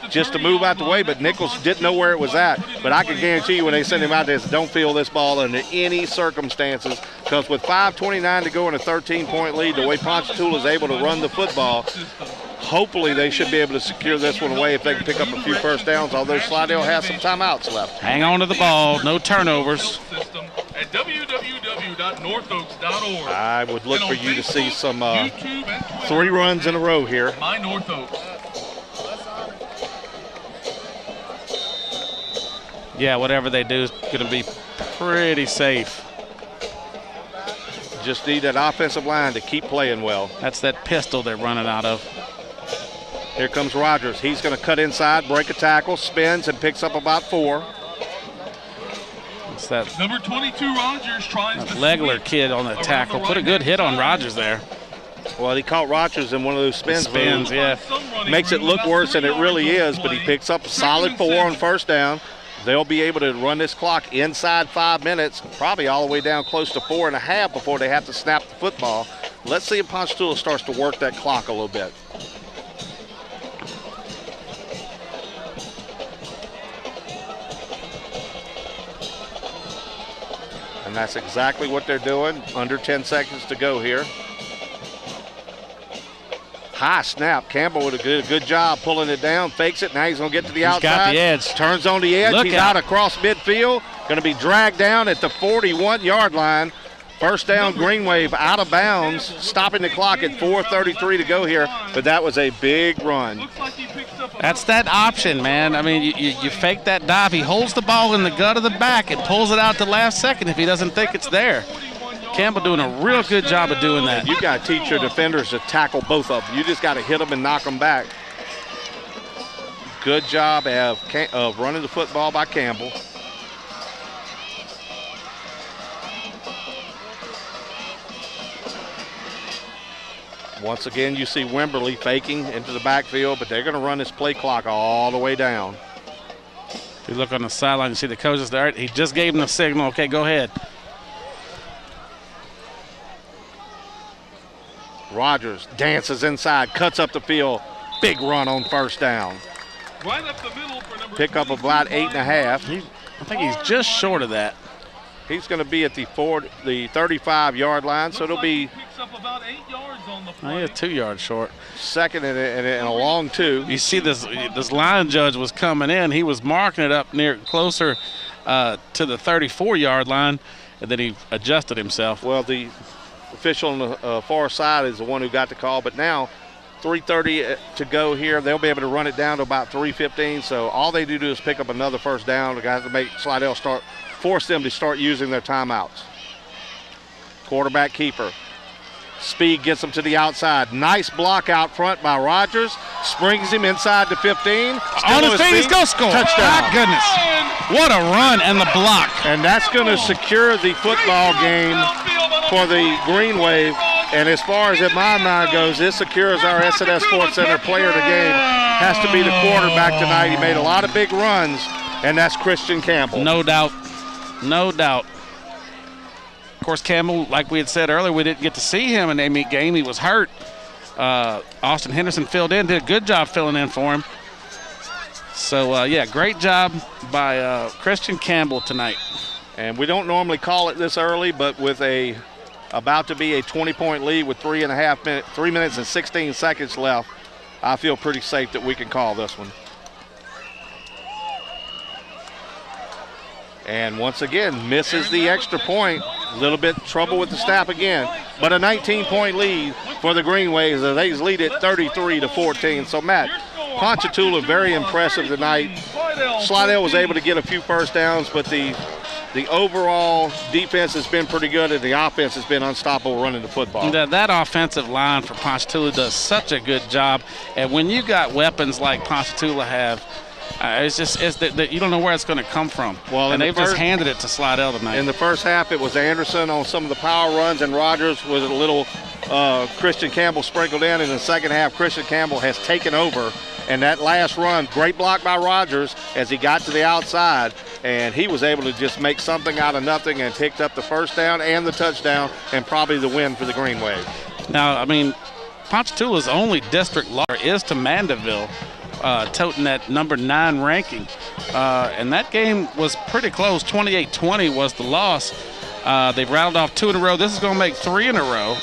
just to move out the way, but Nichols didn't know where it was at. But I can guarantee you when they send him out there, don't field this ball under any circumstances, because with 5:29 to go in a 13-point lead, the way Ponchatoula is able to run the football, hopefully they should be able to secure this one away if they can pick up a few first downs, although Slidell has some timeouts left. Hang on to the ball, no turnovers. At www.northoaks.org. I would look for you to see some 3 runs in a row here. My North Oaks. Yeah, whatever they do is going to be pretty safe. Just need that offensive line to keep playing well. That's that pistol they're running out of. Here comes Rogers. He's going to cut inside, break a tackle, spins, and picks up about 4. It's that number 22 Rogers tries to Legler kid on the tackle. Put a good hit on Rogers there. Well, he caught Rogers in one of those spins. Yeah. Makes it look worse than it really is, but he picks up a solid 4 on first down. They'll be able to run this clock inside 5 minutes, probably all the way down close to 4.5 before they have to snap the football. Let's see if Ponchatoula starts to work that clock a little bit. And that's exactly what they're doing. Under 10 seconds to go here. High snap. Campbell with a good job pulling it down. Fakes it. Now he's going to get to the outside. He's got the edge. Turns on the edge. He's out across midfield. Going to be dragged down at the 41-yard line. First down, Green Wave out of bounds. Stopping the clock at 4:33 to go here. But that was a big run. That's that option, man. I mean, you fake that dive. He holds the ball in the gut of the back and pulls it out the last second if he doesn't think it's there. Campbell doing a real good job of doing that. You got to teach your defenders to tackle both of them. You just got to hit them and knock them back. Good job of running the football by Campbell. Once again, you see Wimberly faking into the backfield, but they're going to run this play clock all the way down. If you look on the sideline, you see the coaches there. He just gave him the signal. Okay, go ahead. Rogers dances inside, cuts up the field. Big run on first down. Right up the middle for number Pick up about 8.5. I think he's just short of that. He's going to be at the 35-yard line, so it'll be Picks up about 8 yards on the Oh, play. yeah, 2 yards short. second and a long 2. You see this line judge was coming in. He was marking it up closer to the 34-yard line, and then he adjusted himself. Well, the official on the far side is the one who got the call, but now 3:30 to go here. They'll be able to run it down to about 3:15, so all they do is pick up another first down. The guys to make Slidell force them to start using their timeouts. Quarterback keeper. Speed gets him to the outside. Nice block out front by Rogers. Springs him inside the 15. On his feet, he's going to score. Touchdown. My goodness. What a run and the block. And that's going to secure the football game for the Green Wave. And as far as my mind goes, this secures our S&S Sports Center player of the game. Has to be the quarterback tonight. He made a lot of big runs, and that's Christian Campbell. No doubt. No doubt. Of course, Campbell, like we had said earlier, we didn't get to see him in the meet game. He was hurt. Austin Henderson filled in, did a good job filling in for him. So, yeah, great job by Christian Campbell tonight. And we don't normally call it this early, but with about to be a 20-point lead with 3 minutes and 16 seconds left, I feel pretty safe that we can call this one. And once again, misses the extra point. A little bit trouble with the snap again. But a 19-point lead for the Green Waves as they lead it 33-14. So, Matt, Ponchatoula very impressive tonight. Slidell was able to get a few first downs, but the overall defense has been pretty good, and the offense has been unstoppable running the football. That offensive line for Ponchatoula does such a good job. And when you got weapons like Ponchatoula have, it's that you don't know where it's going to come from. Well, and they've just handed it to Slidell tonight. In the first half, it was Anderson on some of the power runs, and Rogers with a little Christian Campbell sprinkled in. In the second half, Christian Campbell has taken over. And that last run, great block by Rogers as he got to the outside, and he was able to just make something out of nothing and picked up the first down and the touchdown and probably the win for the Green Wave. Now, I mean, Ponchatoula's only district loss is to Mandeville, toting that number 9 ranking. And that game was pretty close. 28-20 was the loss. They've rattled off 2 in a row. This is going to make 3 in a row.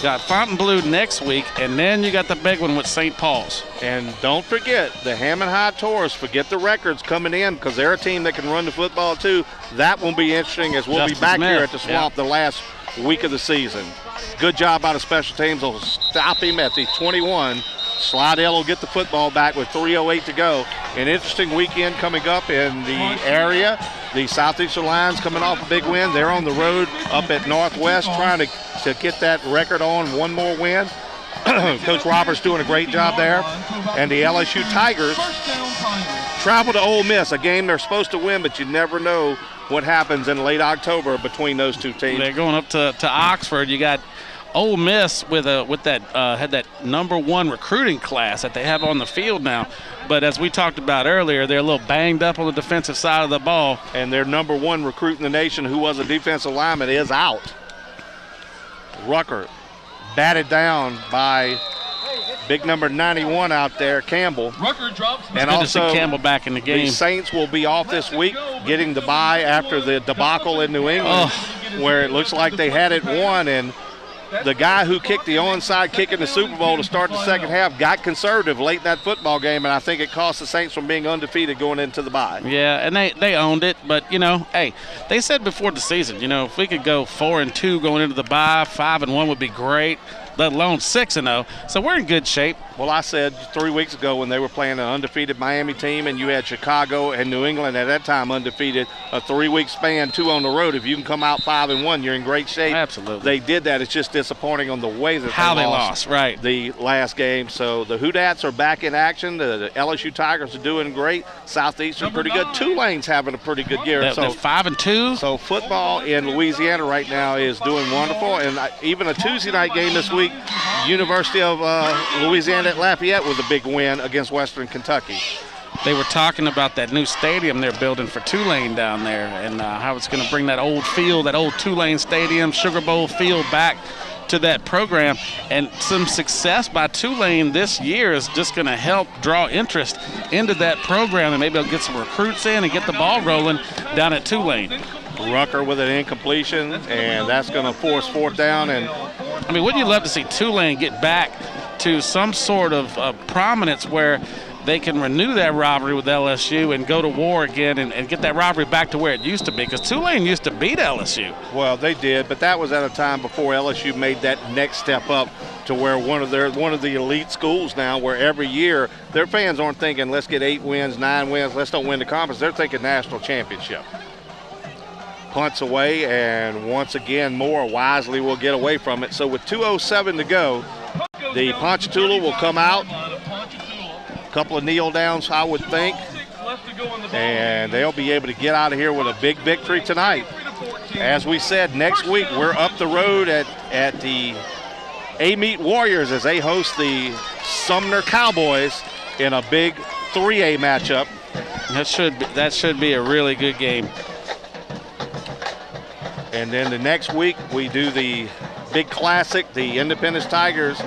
Got Fontainebleau next week, and then you got the big one with St. Paul's. And don't forget, the Hammond High Taurus, forget the records coming in because they're a team that can run the football too. That will be interesting as we'll be back here at the Swamp the last week of the season. Good job by the special teams. Will stop him at the 21. Slidell will get the football back with 3:08 to go. An interesting weekend coming up in the area. The Southeastern Lions coming off a big win. They're on the road up at Northwest trying to get that record on one more win. Coach Roberts doing a great job there. And the LSU Tigers travel to Ole Miss, a game they're supposed to win, but you never know what happens in late October between those two teams. They're going up to Oxford. You got Ole Miss with that had that number 1 recruiting class that they have on the field now. But as we talked about earlier, they're a little banged up on the defensive side of the ball. And their number 1 recruit in the nation, who was a defensive lineman, is out. Rucker batted down by big number 91 out there, Campbell. Rucker drops. And good also, to see Campbell back in the game. The Saints will be off this week, getting the bye after the debacle in New England, where it looks like they had it won. And the guy who kicked the onside kick in the Super Bowl to start the second half got conservative late in that football game, and I think it cost the Saints from being undefeated going into the bye. Yeah, and they owned it. But, hey, they said before the season, if we could go 4-2 going into the bye, 5-1 would be great, let alone 6-0. So we're in good shape. Well, I said 3 weeks ago when they were playing an undefeated Miami team and you had Chicago and New England at that time undefeated, a 3-week span, 2 on the road. If you can come out 5-1, you're in great shape. Absolutely. They did that. It's just disappointing on the way that they lost right. the last game. So the Hoodats are back in action. The LSU Tigers are doing great. Southeastern pretty good. Tulane's having a pretty good year. They're 5-2. So football in Louisiana right now is doing wonderful. And even a Tuesday night game this week, University of Louisiana at Lafayette was a big win against Western Kentucky. They were talking about that new stadium they're building for Tulane down there and how it's going to bring that old field, that old Tulane Stadium, Sugar Bowl field back to that program, and some success by Tulane this year is just going to help draw interest into that program, and maybe they'll get some recruits in and get the ball rolling down at Tulane. Rucker with an incompletion, and that's going to force fourth down. And I mean, wouldn't you love to see Tulane get back to some sort of prominence where they can renew that rivalry with LSU and go to war again and get that rivalry back to where it used to be? Because Tulane used to beat LSU. Well, they did, but that was at a time before LSU made that next step up to where one of the elite schools now, where every year their fans aren't thinking let's get 8 wins, 9 wins, let's don't win the conference. They're thinking national championship. Punts away, and once again Moore wisely will get away from it. So with 2:07 to go, the Ponchatoula will come out. A couple of kneel downs, I would think, and they'll be able to get out of here with a big victory tonight. As we said, next week we're up the road at the A-Meet Warriors as they host the Sumner Cowboys in a big 3A matchup. That should be a really good game. And then the next week we do the big classic, the Independence Tigers.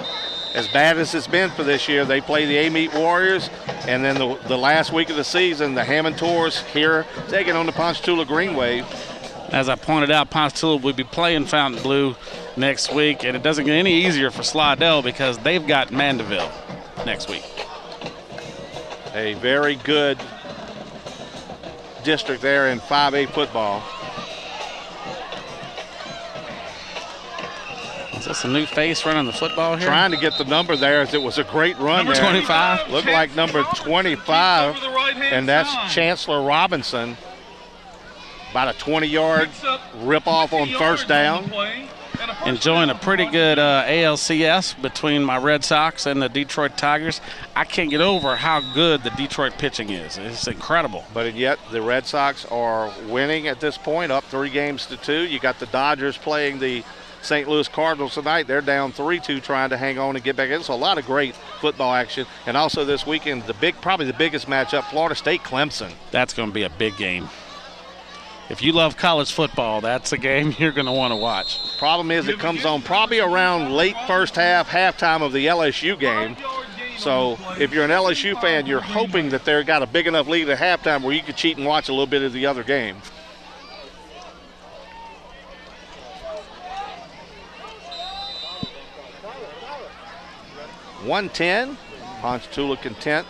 As bad as it's been for this year, they play the A-Meet Warriors, and then the last week of the season, the Hammond Tours here taking on the Ponchatoula Green Wave. As I pointed out, Ponchatoula will be playing Fontainebleau next week, and it doesn't get any easier for Slidell because they've got Mandeville next week. A very good district there in 5A football. Is this a new face running the football here? Trying to get the number there, as it was a great run number there. 25. Looked like number 25, and that's Chancellor Robinson. About a 20-yard rip-off on first down. Enjoying a pretty good ALCS between my Red Sox and the Detroit Tigers. I can't get over how good the Detroit pitching is. It's incredible. But yet the Red Sox are winning at this point, up 3-2. You got the Dodgers playing the St. Louis Cardinals tonight. They're down 3-2, trying to hang on and get back in. So a lot of great football action. And also this weekend, probably the biggest matchup, Florida State-Clemson. That's going to be a big game. If you love college football, that's a game you're going to want to watch. Problem is it comes on probably around late first half, halftime of the LSU game. So if you're an LSU fan, you're hoping that they've got a big enough lead at halftime where you could cheat and watch a little bit of the other game. .110, Ponchatoula content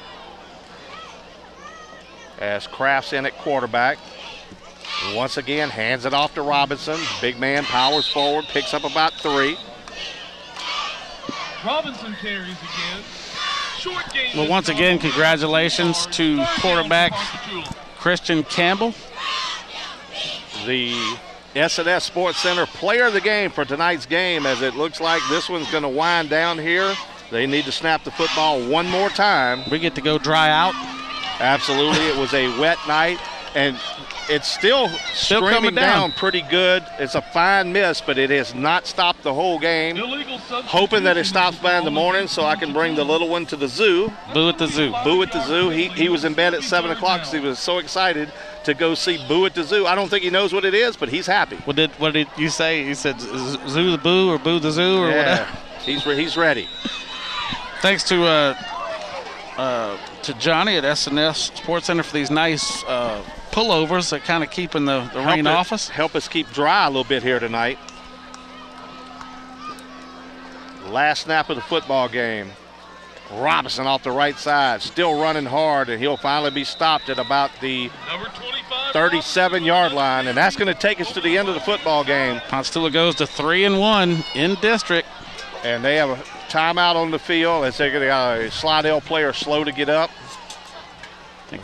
as Kraft's in at quarterback. Once again, hands it off to Robinson. Big man powers forward, picks up about 3. Robinson carries again. Short game. Well, once again, congratulations to quarterback Christian Campbell. The S&S Sports Center player of the game for tonight's game, as it looks like this one's going to wind down here. They need to snap the football one more time. We get to go dry out. Absolutely. It was a wet night, and it's still streaming down pretty good. It's a fine miss, but it has not stopped the whole game. Hoping that it stops by in the morning so I can bring the little one to the zoo. Boo at the zoo. Boo at the zoo. He was in bed at 7 o'clock because he was so excited to go see Boo at the zoo. I don't think he knows what it is, but he's happy. What did you say? He said zoo the boo or boo the zoo or whatever? He's ready. Thanks to Johnny at S&S Sports Center for these nice pullovers that kind of keeping the rain off us. Help us keep dry a little bit here tonight. Last snap of the football game. Robinson off the right side, still running hard, and he'll finally be stopped at about the 37-yard line, and that's going to take us to the end of the football game. Ponchatoula goes to 3-1 in district. And they have a timeout on the field as they're going to got a Slidell player slow to get up.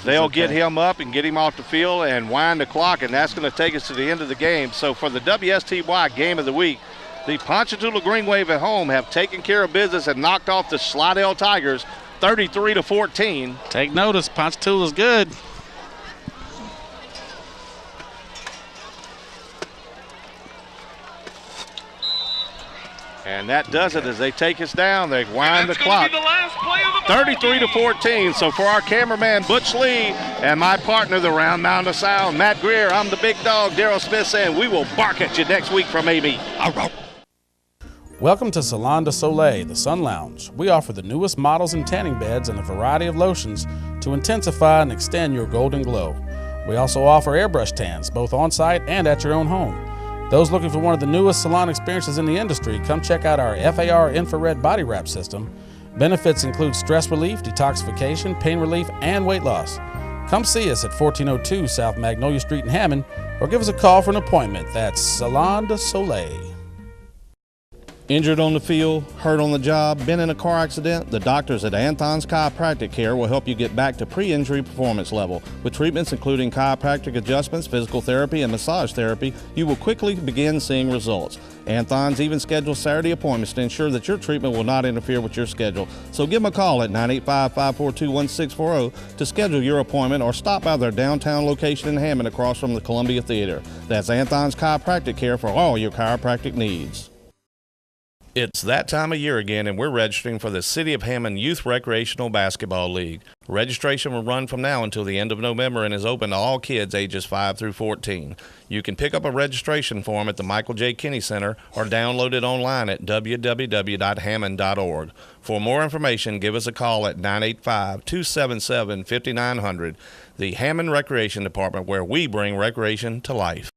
They'll get him up and get him off the field and wind the clock, and that's going to take us to the end of the game. So for the WSTY Game of the Week, the Ponchatoula Green Wave at home have taken care of business and knocked off the Slidell Tigers 33-14. Take notice, Ponchatoula's good. And that does it as they take us down. They wind the clock. 33-14. So for our cameraman, Butch Lee, and my partner, the Round Mound of Sound, Matt Greer, I'm the big dog, Daryl Smith, saying we will bark at you next week from A-Meet. Welcome to Salon de Soleil, the Sun Lounge. We offer the newest models and tanning beds and a variety of lotions to intensify and extend your golden glow. We also offer airbrush tans, both on-site and at your own home. Those looking for one of the newest salon experiences in the industry, come check out our FAR infrared body wrap system. Benefits include stress relief, detoxification, pain relief, and weight loss. Come see us at 1402 South Magnolia Street in Hammond, or give us a call for an appointment. That's Salon de Soleil. Injured on the field, hurt on the job, been in a car accident? The doctors at Anthon's Chiropractic Care will help you get back to pre-injury performance level. With treatments including chiropractic adjustments, physical therapy, and massage therapy, you will quickly begin seeing results. Anthon's even schedules Saturday appointments to ensure that your treatment will not interfere with your schedule. So give them a call at 985-542-1640 to schedule your appointment, or stop by their downtown location in Hammond across from the Columbia Theater. That's Anthon's Chiropractic Care for all your chiropractic needs. It's that time of year again, and we're registering for the City of Hammond Youth Recreational Basketball League. Registration will run from now until the end of November and is open to all kids ages 5 through 14. You can pick up a registration form at the Michael J. Kinney Center or download it online at www.hammond.org. For more information, give us a call at 985-277-5900. The Hammond Recreation Department, where we bring recreation to life.